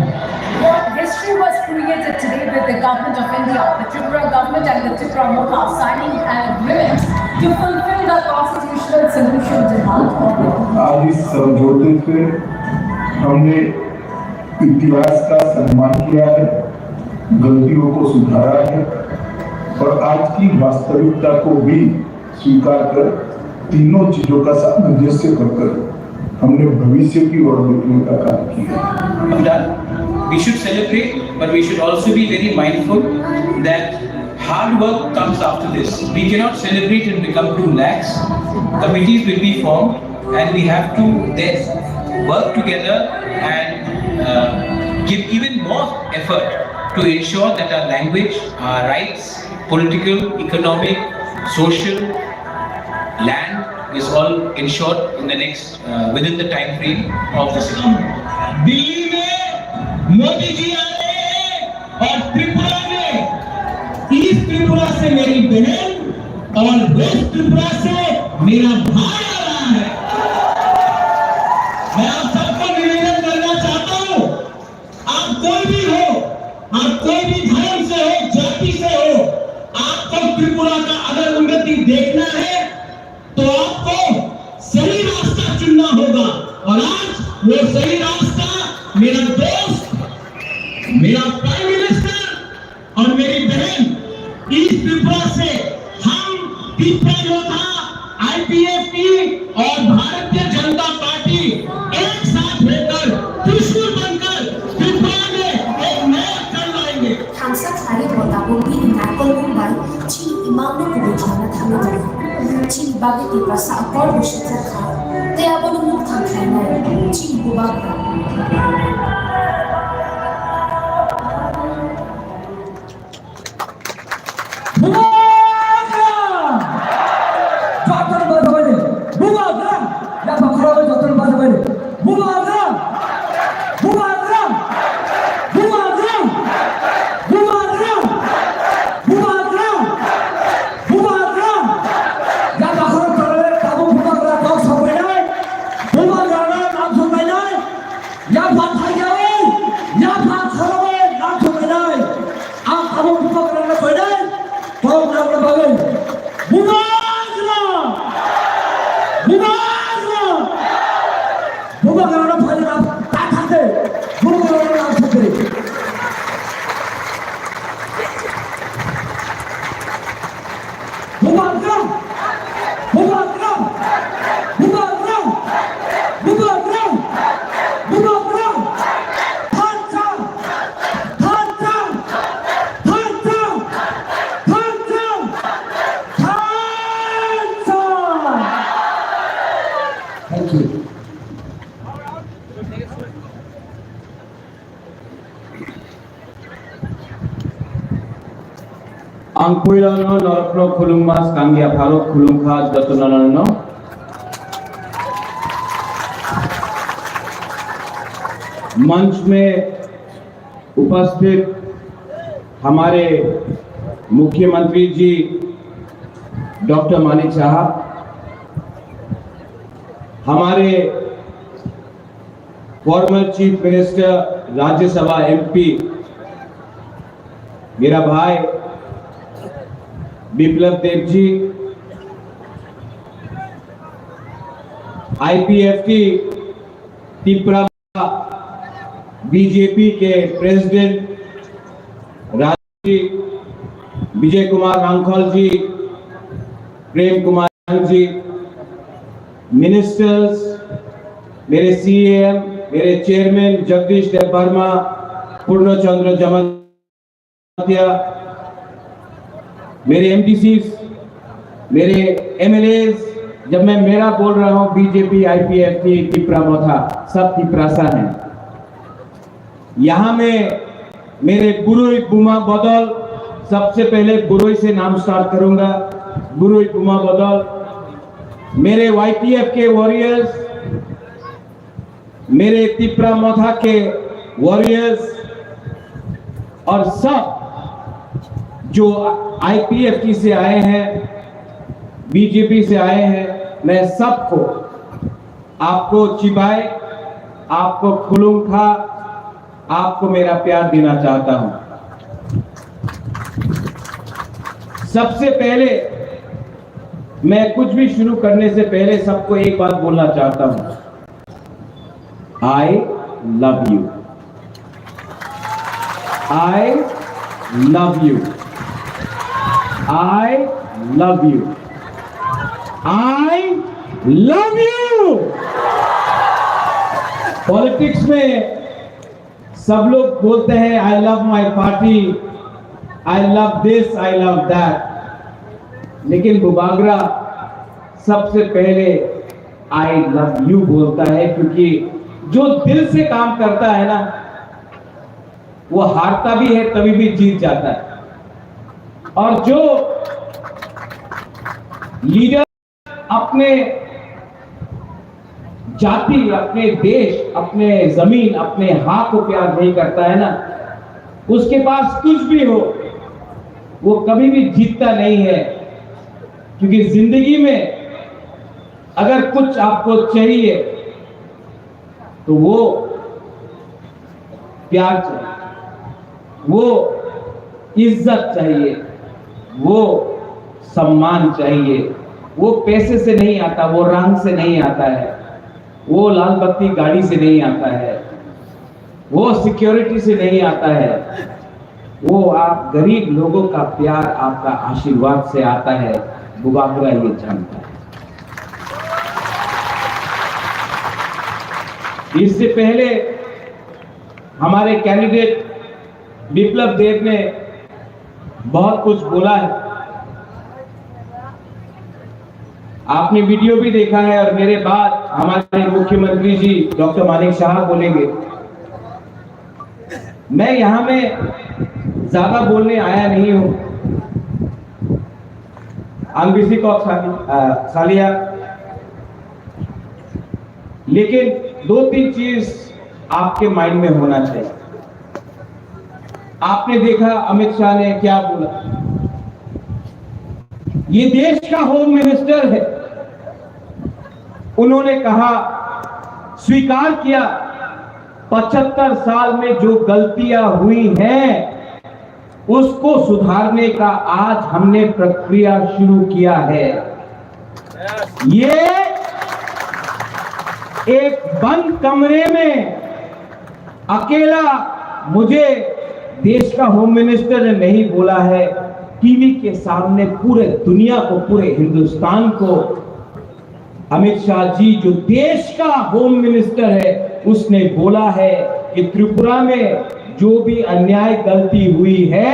History was created today with the government of India, the Tripura government and the Tripura Mokha signing an agreement to fulfill the constitutional solution demand of the people. आज इस समझौते से हमने इतिहास का सम्मान किया है, गलतियों को सुधारा है और आज की वास्तविकता को भी स्वीकार कर तीनों चीजों का सामंजस्य कर हमने भविष्य की ओर देखने का काम किया। We should celebrate, but we should also be very mindful that hard work comes after this. We cannot celebrate and become too lax. Committees will be formed, and we have to then work together and give even more effort to ensure that our language, our rights, political, economic, social, land is all ensured in the next within the time frame of this economy. Delhi में मोदी जी आए और त्रिपुरा में east Tripura से मेरी बहन और waste Tripura से मेरा भाई आ रहा है। मैं आप सबको निवेदन करना चाहता हूं, आप कोई भी हो, आप कोई भी धर्म से हो, जाति से हो, आपको त्रिपुरा का अगर उन्नति देखना है तो आपको सही रास्ता चुनना होगा। और आज वो सही रास्ता मेरा दोस्त, मेरा प्राइम मिनिस्टर और मेरी बहन ईस्ट त्रिपुरा से हम त्रिपुरा योद्धा IPFT और भारतीय जनता पार्टी एक साथ होकर त्रिशूल बनकर त्रिपुरा में एक नया कल लाएंगे। Hamsa Thali Bota Bumbi Nakol Mumbai Chini Imam ne Kubichana Thamidari Chini Bagati Prasa Akor Bushita Kha Te Abonu Mukha Khaina Chini Bubakra Angpuilano norokno khulungmas kangia pharok khulungkha jotonanano मंच में उपस्थित हमारे मुख्यमंत्री जी डॉक्टर मानिक साहब, हमारे former chief minister Rajya Sabha MP मेरा भाई Biplab Dev ji, IPFT Tripura BJP के प्रेसिडेंट राज जी, विजय कुमार रांखल जी, प्रेम कुमार जी, मिनिस्टर्स, मेरे CM, मेरे चेयरमैन जगदीश देव वर्मा, पूर्णचंद्र जमातिया, मेरे MDCs, मेरे MLAs, जब मैं मेरा बोल रहा हूं BJP IPFT त्रिपुरा मोथा, सब त्रिपुरासा हैं। यहाँ में मेरे बुरुई बुमा बदल, सबसे पहले बुरुई से नाम स्टार्ट करूंगा। बुरुई बुमा बदल, मेरे YPF के वॉरियर्स, मेरे त्रिपुरा मोथा के वॉरियर्स और सब जो IPFT से आए हैं, BJP से आए हैं, मैं सबको, आपको चिबाई, आपको खुलुंखा, आपको मेरा प्यार देना चाहता हूं। सबसे पहले मैं कुछ भी शुरू करने से पहले सबको एक बात बोलना चाहता हूं, I love you. I love you. I love you. I love you. Politics में सब लोग बोलते हैं I love my party, I love this, I love that, लेकिन बुबागरा सबसे पहले I love you बोलता है, क्योंकि जो दिल से काम करता है ना, वो हारता भी है तभी भी जीत जाता है। और जो लीडर अपने जाति, अपने देश, अपने जमीन, अपने हाथ को प्यार नहीं करता है ना, उसके पास कुछ भी हो, वो कभी भी जीतता नहीं है, क्योंकि जिंदगी में अगर कुछ आपको चाहिए तो वो प्यार चाहिए, वो इज्जत चाहिए, वो सम्मान चाहिए। वो पैसे से नहीं आता, वो रंग से नहीं आता है, वो लाल बत्ती गाड़ी से नहीं आता है, वो सिक्योरिटी से नहीं आता है, वो आप गरीब लोगों का प्यार, आपका आशीर्वाद से आता है। बुबागरा ये जानता है। इससे पहले हमारे कैंडिडेट विप्लव देव ने बहुत कुछ बोला है, आपने वीडियो भी देखा है, और मेरे बाद हमारे मुख्यमंत्री जी डॉक्टर मानिक शाह बोलेंगे। मैं यहां में ज्यादा बोलने आया नहीं हूं। अंग्रेजी को सालिया, लेकिन 2-3 चीज आपके माइंड में होना चाहिए। आपने देखा अमित शाह ने क्या बोला, ये देश का होम मिनिस्टर है। उन्होंने कहा, स्वीकार किया 75 साल में जो गलतियां हुई हैं उसको सुधारने का आज हमने प्रक्रिया शुरू किया है। ये एक बंद कमरे में अकेला मुझे देश का होम मिनिस्टर ने नहीं बोला है, टीवी के सामने पूरे दुनिया को, पूरे हिंदुस्तान को अमित शाह जी जो देश का होम मिनिस्टर है उसने बोला है कि त्रिपुरा में जो भी अन्याय गलती हुई है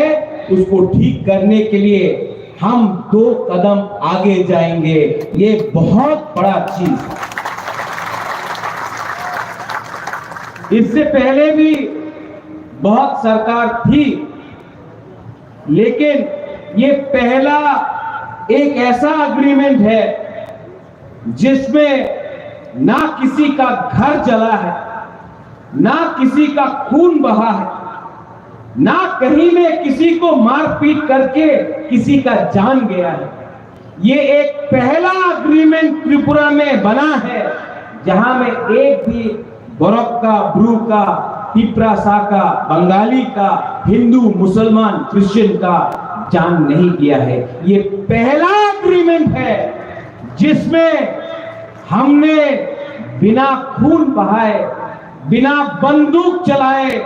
उसको ठीक करने के लिए हम 2 कदम आगे जाएंगे। ये बहुत बड़ा चीज है। इससे पहले भी बहुत सरकार थी, लेकिन ये पहला एक ऐसा एग्रीमेंट है जिसमें ना किसी का घर जला है, ना किसी का खून बहा है, ना कहीं में किसी को मारपीट करके किसी का जान गया है। ये एक पहला एग्रीमेंट त्रिपुरा में बना है जहां में एक भी बोरक का, ब्रू का, तिप्रासा का, बंगाली का, हिंदू, मुसलमान, क्रिश्चियन का जान नहीं गया है। ये पहला एग्रीमेंट है जिसमें हमने बिना खून बहाए, बिना बंदूक चलाए,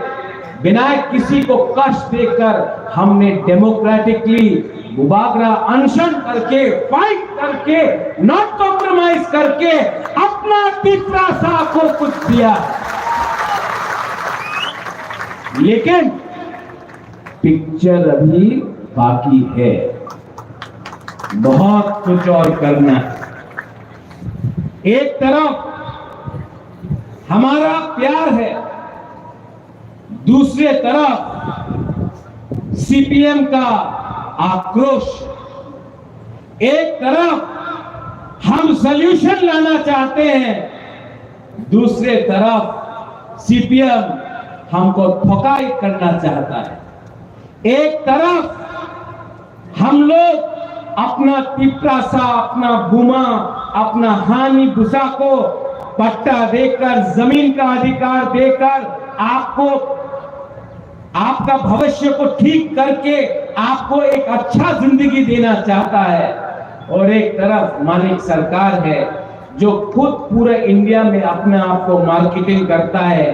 बिना किसी को कष्ट देकर हमने डेमोक्रेटिकली बुबागरा अनशन करके, फाइट करके, नॉट कॉम्प्रोमाइज करके अपना तिप्रासा को कुछ दिया। लेकिन पिक्चर अभी बाकी है, बहुत कुछ और करना है। एक तरफ हमारा प्यार है, दूसरे तरफ सीपीएम का आक्रोश। एक तरफ हम सॉल्यूशन लाना चाहते हैं, दूसरे तरफ सीपीएम हमको ठोकाई करना चाहता है। एक तरफ हम लोग अपना तिप्रासा, अपना बुमा, अपना हानि भूसा को पट्टा देकर, जमीन का अधिकार देकर आपको, आपका भविष्य को ठीक करके आपको एक अच्छा जिंदगी देना चाहता है। और एक तरफ मानिक सरकार है जो खुद पूरे इंडिया में अपने आप को मार्केटिंग करता है,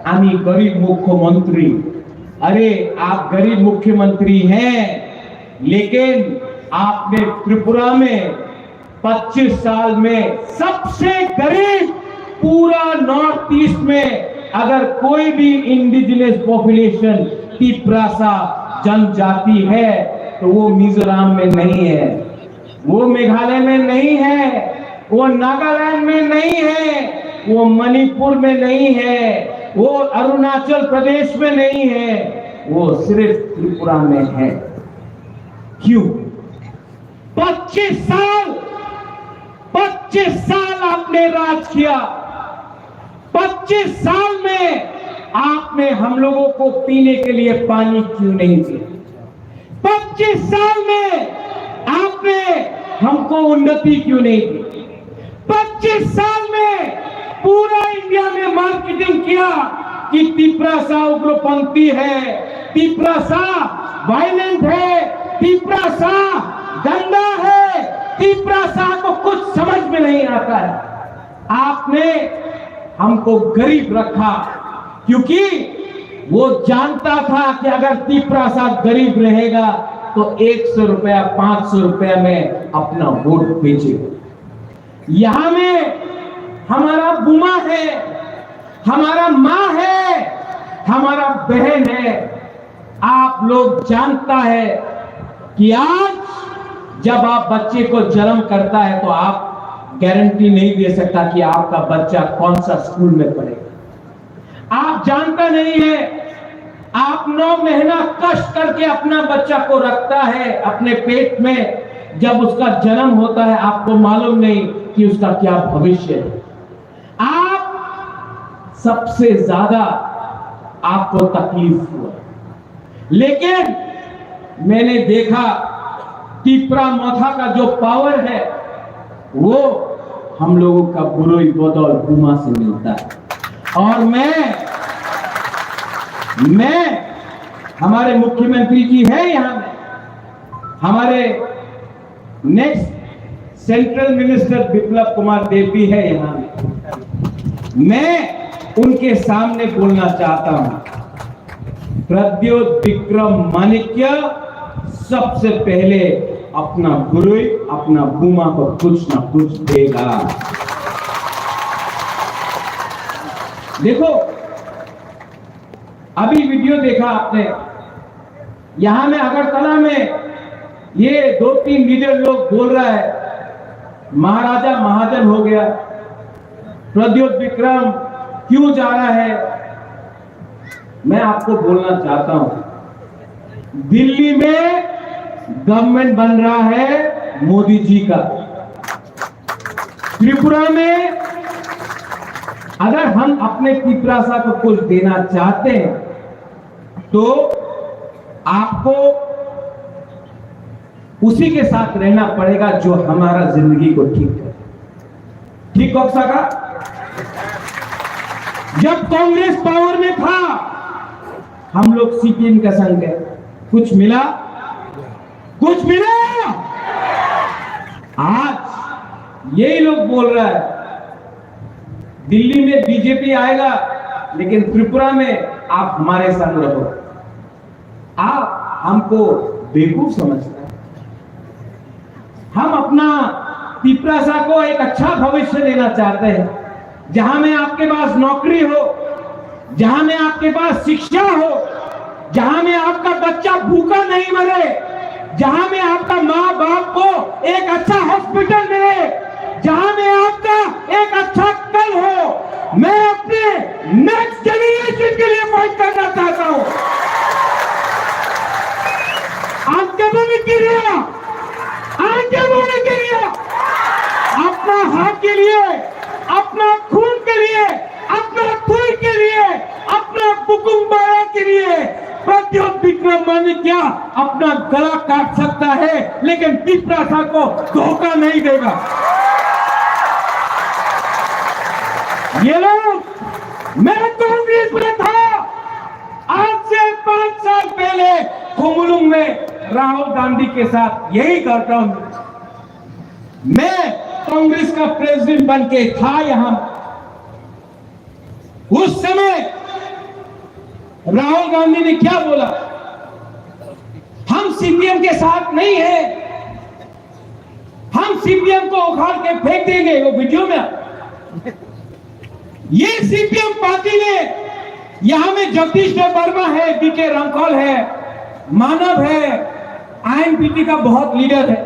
आमी गरीब मुख्यमंत्री। अरे आप गरीब मुख्यमंत्री हैं, लेकिन आपने त्रिपुरा में 25 साल में सबसे गरीब पूरा नॉर्थ ईस्ट में अगर कोई भी इंडिजिनस पॉपुलेशन तिप्रासा जनजाति है तो वो मिजोरम में नहीं है, वो मेघालय में नहीं है, वो नागालैंड में नहीं है, वो मणिपुर में नहीं है, वो अरुणाचल प्रदेश में नहीं है, वो सिर्फ त्रिपुरा में है। क्यों? 25 साल आपने राज किया। 25 साल में आपने हम लोगों को पीने के लिए पानी क्यों नहीं दिया? 25 साल में आपने हमको उन्नति क्यों नहीं दी? 25 साल में पूरा इंडिया में मार्केटिंग किया कि तिपरासा उग्रपंथी है, तिपरासा वायलेंट है, तिपरासा गंदा है, तिपरासा को कुछ समझ में नहीं आता है। आपने हमको गरीब रखा क्योंकि वो जानता था कि अगर तिपरासा गरीब रहेगा तो 100 रुपया 500 रुपया में अपना वोट बेचेगा। यहां में हमारा बुमा है, हमारा माँ है, हमारा बहन है। आप लोग जानता है कि आज जब आप बच्चे को जन्म करता है तो आप गारंटी नहीं दे सकता कि आपका बच्चा कौन सा स्कूल में पढ़ेगा। आप जानता नहीं है, आप 9 महीना कष्ट करके अपना बच्चा को रखता है अपने पेट में। जब उसका जन्म होता है आपको मालूम नहीं कि उसका क्या भविष्य है। आप सबसे ज्यादा आपको तकलीफ हुआ, लेकिन मैंने देखा तिपरा मोथा का जो पावर है वो हम लोगों का बुरोई बदौल बुमा से मिलता है। और मैं हमारे मुख्यमंत्री जी है यहाँ में, हमारे next central minister Biplab Kumar Deb भी है यहाँ में। मैं उनके सामने बोलना चाहता हूं, प्रद्योत विक्रम माणिक्य सबसे पहले अपना गुरुई, अपना बुमा को कुछ ना कुछ देगा। देखो अभी वीडियो देखा आपने, यहां में अगरतला में ये 2-3 लीडर लोग बोल रहा है महाराजा महाजन हो गया, प्रद्योत विक्रम क्यों जा रहा है। मैं आपको बोलना चाहता हूं, दिल्ली में गवर्नमेंट बन रहा है मोदी जी का। त्रिपुरा में अगर हम अपने तिपरासा को कुछ देना चाहते हैं तो आपको उसी के साथ रहना पड़ेगा जो हमारा जिंदगी को ठीक करे। ठीक हो सका? जब कांग्रेस पावर में था हम लोग सीपीएम का संग है, कुछ मिला? कुछ मिला? आज यही लोग बोल रहा है दिल्ली में बीजेपी आएगा लेकिन त्रिपुरा में आप हमारे साथ रहो। आप हमको बेवकूफ समझते हैं। हम अपना तिपरासा को एक अच्छा भविष्य देना चाहते हैं, जहां में आपके पास नौकरी हो, जहां में आपके पास शिक्षा हो, जहां में आपका बच्चा भूखा नहीं मरे, जहां में आपका माँ बाप को एक अच्छा हॉस्पिटल मिले, जहां में आपका एक अच्छा कल हो। मैं अपने नेक्स्ट जनरेशन के लिए फाइट करना चाहता हूं। आगे बढ़ने के लिए, आगे बढ़ने के लिए, अपना हाथ के लिए, अपना खून के लिए, अपना खून के लिए, अपना कुकुम्बारा के लिए प्रद्योत विक्रम माणिक्य अपना गला काट सकता है लेकिन तिपरासा को धोखा नहीं देगा। ये लोग, मैं कांग्रेस में था, आज से 5 साल पहले खुमलुंग में राहुल गांधी के साथ यही करता हूं। मैं कांग्रेस का प्रेसिडेंट बन के था यहां। उस समय राहुल गांधी ने क्या बोला? हम सीपीएम के साथ नहीं है, हम सीपीएम को उखाड़ के फेंक देंगे। वो वीडियो में ये सीपीएम पार्टी ने यहां में जगदीश वर्मा है, बीके रंखौल है, मानव है, आईएनपीटी का बहुत लीडर है।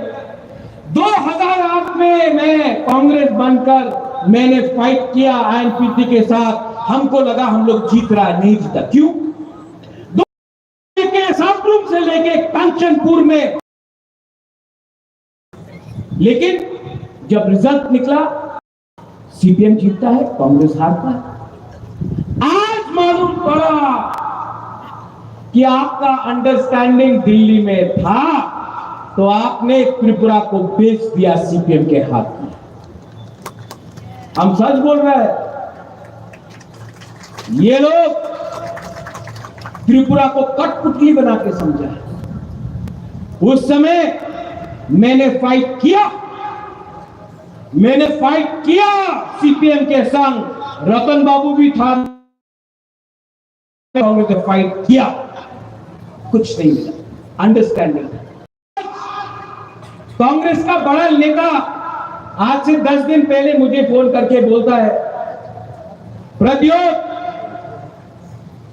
2008 में मैं कांग्रेस बनकर मैंने फाइट किया आईएनपीटी के साथ। हमको लगा हम लोग जीत रहा है, नहीं जीता। क्यों? सब रूप से लेके कंचनपुर में, लेकिन जब रिजल्ट निकला सीपीएम जीतता है, कांग्रेस हारता है। आज मालूम पड़ा कि आपका अंडरस्टैंडिंग दिल्ली में था तो आपने त्रिपुरा को बेच दिया सीपीएम के हाथ में। हम सच बोल रहे हैं। ये लोग त्रिपुरा को कठपुतली बना के समझा है। उस समय मैंने फाइट किया सीपीएम के संग, रतन बाबू भी था, कांग्रेस ने फाइट किया, कुछ नहीं मिला अंडरस्टैंडिंग। कांग्रेस का बड़ा नेता आज से 10 दिन पहले मुझे फोन करके बोलता है, प्रद्योत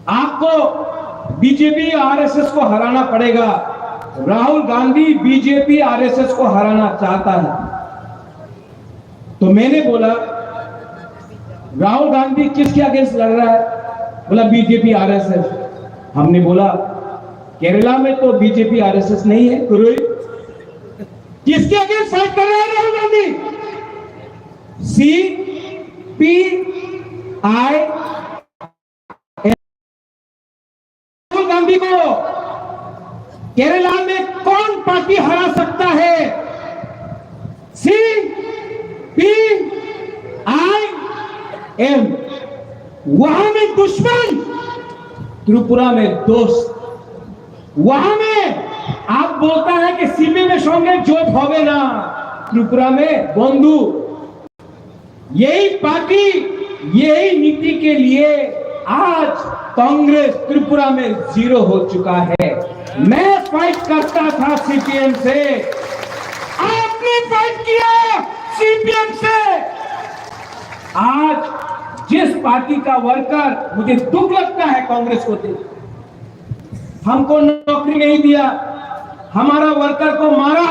आपको बीजेपी आरएसएस को हराना पड़ेगा। राहुल गांधी बीजेपी आरएसएस को हराना चाहता है। तो मैंने बोला राहुल गांधी किसके अगेंस्ट लड़ रहा है? बोला बीजेपी आरएसएस। हमने बोला केरला में तो बीजेपी आरएसएस नहीं है, किसके अगेंस्ट फाइट कर रहे हैं राहुल गांधी? CPI राहुल गांधी को केरला में कौन पार्टी हरा सकता है? CPIM। वहां में दुश्मन, त्रिपुरा में दोस्त। वहां में आप बोलता है कि सीमे में सोंगे जोत होगे ना, त्रिपुरा में बंधु। यही पार्टी, यही नीति के लिए आज कांग्रेस त्रिपुरा में 0 हो चुका है। मैं फाइट करता था सीपीएम से, आपने फाइट किया सीपीएम से। आज जिस पार्टी का वर्कर, मुझे दुख लगता है कांग्रेस को देख, हमको नौकरी नहीं दिया, हमारा वर्कर को मारा,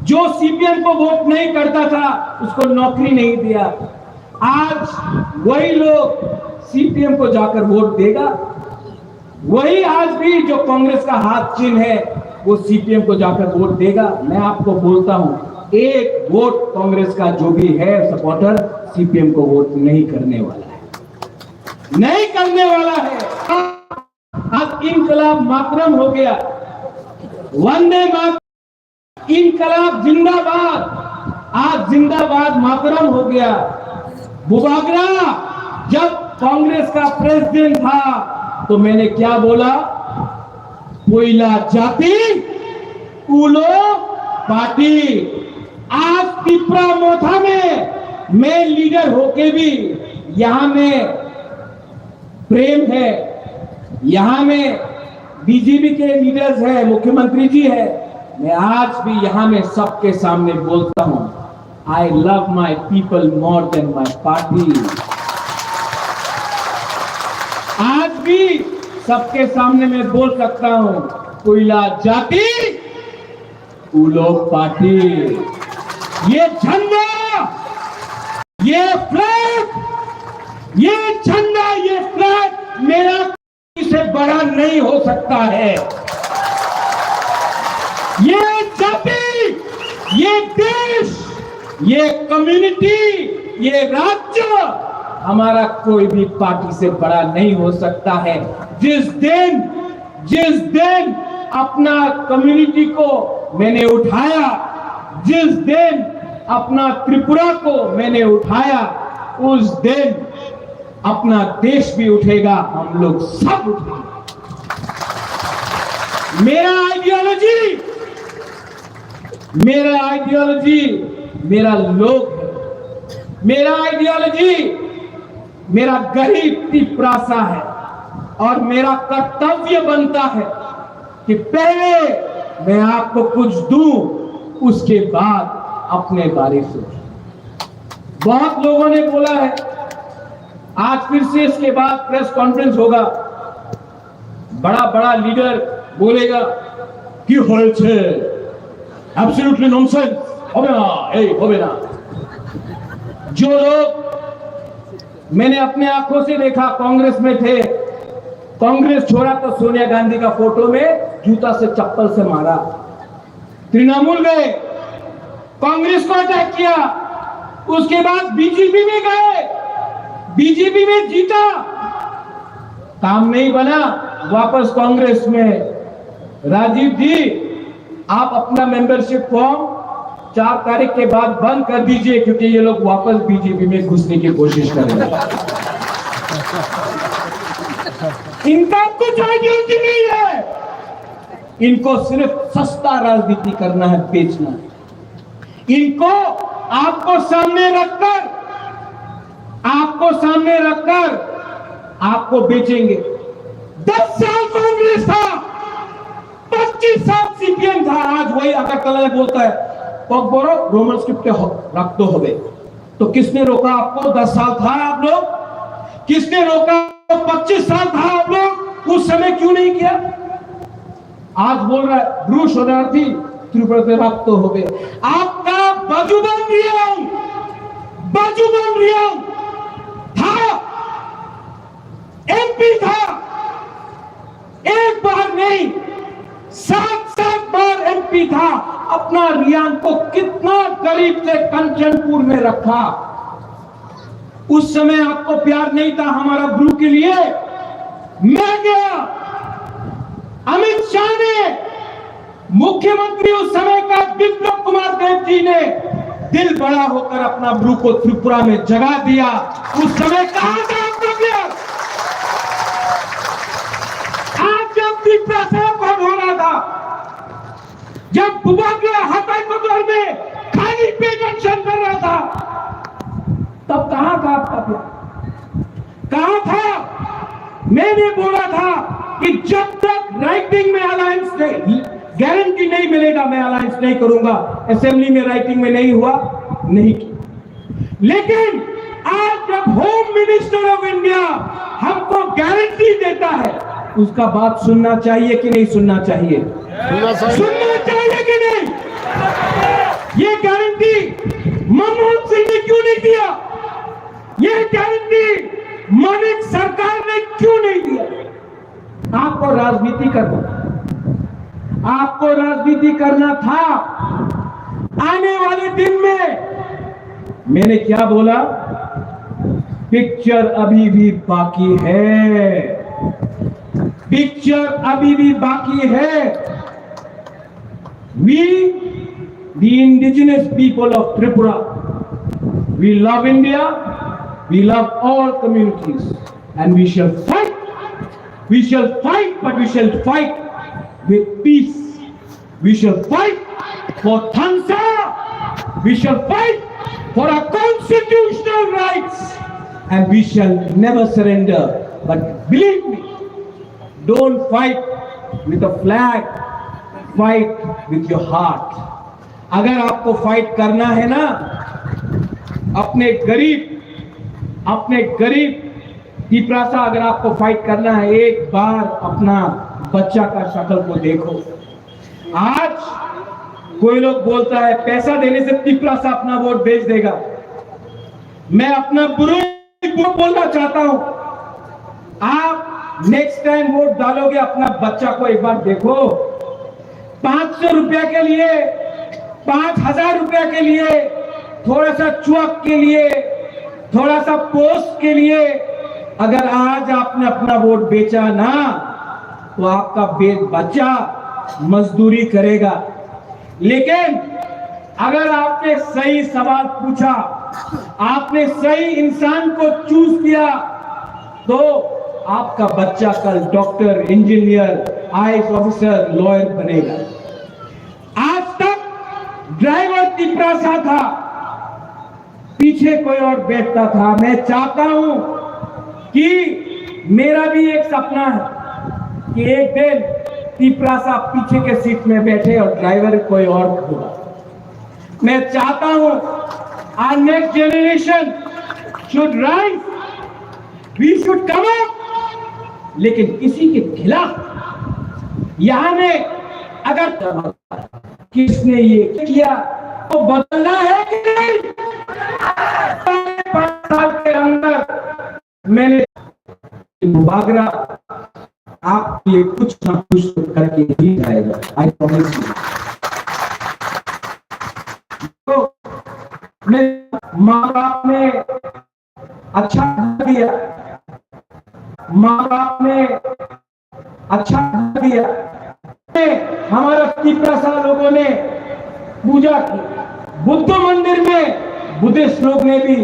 जो सीपीएम को वोट नहीं करता था उसको नौकरी नहीं दिया। आज वही लोग सीपीएम को जाकर वोट देगा, वही आज भी जो कांग्रेस का हाथ चिन्ह है वो सीपीएम को जाकर वोट देगा। मैं आपको बोलता हूं, एक वोट कांग्रेस का जो भी है सपोर्टर सीपीएम को वोट नहीं करने वाला है, नहीं करने वाला है। आज इनकलाब मातरम हो गया, वंदे मातरम, इनकलाब जिंदाबाद, आज जिंदाबाद मातरम हो गया। बुबागरा जब कांग्रेस का प्रेसिडेंट था तो मैंने क्या बोला? कोयला जाति उलो पार्टी। आज त्रिपुरा मोथा में मैं लीडर होके भी यहां में प्रेम है, यहां में बीजेपी के लीडर्स है, मुख्यमंत्री जी है। मैं आज भी यहां में सबके सामने बोलता हूं, I love my people more than my party. आज भी सबके सामने मैं बोल सकता हूं, कोयला जाति उलो पार्टी। ये झंडा, ये फ्लैग, ये झंडा, ये फ्लैग मेरा से बड़ा नहीं हो सकता है। ये जाति, ये देश, ये कम्युनिटी, ये राज्य हमारा कोई भी पार्टी से बड़ा नहीं हो सकता है। जिस दिन अपना कम्युनिटी को मैंने उठाया, जिस दिन अपना त्रिपुरा को मैंने उठाया, उस दिन अपना देश भी उठेगा, हम लोग सब उठेंगे। मेरा आइडियोलॉजी मेरा लोग है, मेरा आइडियोलॉजी मेरा गरीब त्रिपुरासा है, और मेरा कर्तव्य बनता है कि पहले मैं आपको कुछ दूं, उसके बाद अपने बारे सोचूं। बहुत लोगों ने बोला है, आज फिर से इसके बाद प्रेस कॉन्फ्रेंस होगा, बड़ा बड़ा लीडर बोलेगा कि হয়েছে एब्सोल्युटली नॉनसेंस, হবে না, এই হবে না। जो लोग मैंने अपने आंखों से देखा कांग्रेस में थे, कांग्रेस छोड़ा तो सोनिया गांधी का फोटो में जूता से चप्पल से मारा, तृणमूल गए, कांग्रेस को अटैक किया, उसके बाद बीजेपी में गए, बीजेपी में जीता, काम नहीं बना, वापस कांग्रेस में। राजीव जी, आप अपना मेंबरशिप फॉर्म 4 तारीख के बाद बंद कर दीजिए, क्योंकि ये लोग वापस बीजेपी में घुसने की कोशिश करेंगे। इनका कुछ आइडियोलॉजी नहीं है, इनको सिर्फ सस्ता राजनीति करना है, बेचना है। इनको आपको सामने रखकर आपको बेचेंगे। 10 साल कांग्रेस था, 25 साल सीपीएम था। आज वही अगरतला में बोलता है पगबोरो रोमन स्क्रिप्ट रख दो होवे। तो किसने रोका आपको? 10 साल था आप लोग? किसने रोका? 25 साल था आप लोग? उस समय क्यों नहीं किया? आज बोल रहा है ब्रू शरणार्थी त्रिपुरा से रख तो होवे। आपका बाजूबन रियांग था, एमपी था, एक बार नहीं 7 बार एमपी था। अपना रियांग को कितना करीब से कंचनपुर में रखा। उस समय आपको प्यार नहीं था हमारा ब्रू के लिए। मैं गया, अमित शाह ने, मुख्यमंत्री उस समय का विप्लव कुमार देव जी ने दिल बड़ा होकर अपना ब्रू को त्रिपुरा में जगा दिया। उस समय कहां था आपका प्यार? आज जब त्रिपुरा से कौन हो रहा था, जब बुबाग्रा हटाई बदौर में खाली पेट एक्शन कर रहा था, तब कहां था आपका प्यार? कहां था? मैंने बोला था कि जब तक राइटिंग में अलायंस नहीं, गारंटी नहीं मिलेगा, मैं अलायंस नहीं करूंगा। असेंबली में राइटिंग में नहीं हुआ, नहीं किया। लेकिन आज जब होम मिनिस्टर ऑफ इंडिया हमको गारंटी देता है, उसका बात सुनना चाहिए कि नहीं सुनना चाहिए? सुनना चाहिए कि नहीं? ये गारंटी मनमोहन सिंह ने क्यों नहीं दिया? ये गारंटी मानिक सरकार ने क्यों नहीं दिया? आपको राजनीति करना था। आने वाले दिन में मैंने क्या बोला? पिक्चर अभी भी बाकी है, पिक्चर अभी भी बाकी है। We, the indigenous people of Tripura, we love India, we love all communities, and we shall fight. We shall fight, but we shall fight with peace. We shall fight for Thansa. We shall fight for our constitutional rights, and we shall never surrender. But believe me, don't fight with a flag, fight with your heart. अगर आपको fight करना है ना, अपने गरीब तिपरासा, अगर आपको fight करना है, एक बार अपना बच्चा का शक्ल को देखो। आज कोई लोग बोलता है पैसा देने से तिपरासा अपना वोट बेच देगा। मैं अपना बुरा बोलना चाहता हूं, आप नेक्स्ट टाइम वोट डालोगे, अपना बच्चा को एक बार देखो। 500 रुपया के लिए, 5000 रुपया के लिए, थोड़ा सा चुआक के लिए, थोड़ा सा पोस्ट के लिए अगर आज आपने अपना वोट बेचा ना, तो आपका बच्चा मजदूरी करेगा। लेकिन अगर आपने सही सवाल पूछा, आपने सही इंसान को चूज किया, तो आपका बच्चा कल doctor, engineer, IAS officer, lawyer बनेगा। आज तक ड्राइवर तिपरासा था, पीछे कोई और बैठता था। मैं चाहता हूं कि मेरा भी एक सपना है कि एक दिन तिपरासा पीछे के सीट में बैठे और ड्राइवर कोई और होगा। मैं चाहता हूं our next generation should rise, we should come up, लेकिन किसी के खिलाफ यहां में अगर किसने ये किया तो बदलना है कि नहीं? 5 साल के अंदर मैंने बागरा आप ये कुछ ना कुछ करके ही जाएगा, आई प्रॉमिस यू। तो माँ बाप ने अच्छा दिया, माँ बाप ने अच्छा दिया। हमारा तिपरासा लोगों ने पूजा की, बुद्ध मंदिर में बुद्धिस्ट लोग ने भी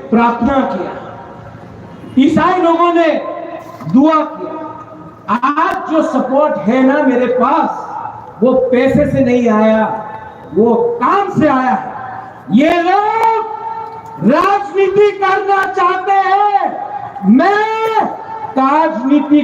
प्रार्थना किया, ईसाई लोगों ने दुआ किया। आज जो सपोर्ट है ना मेरे पास, वो पैसे से नहीं आया, वो काम से आया है। ये लोग राजनीति करना चाहते हैं, मैं राजनीति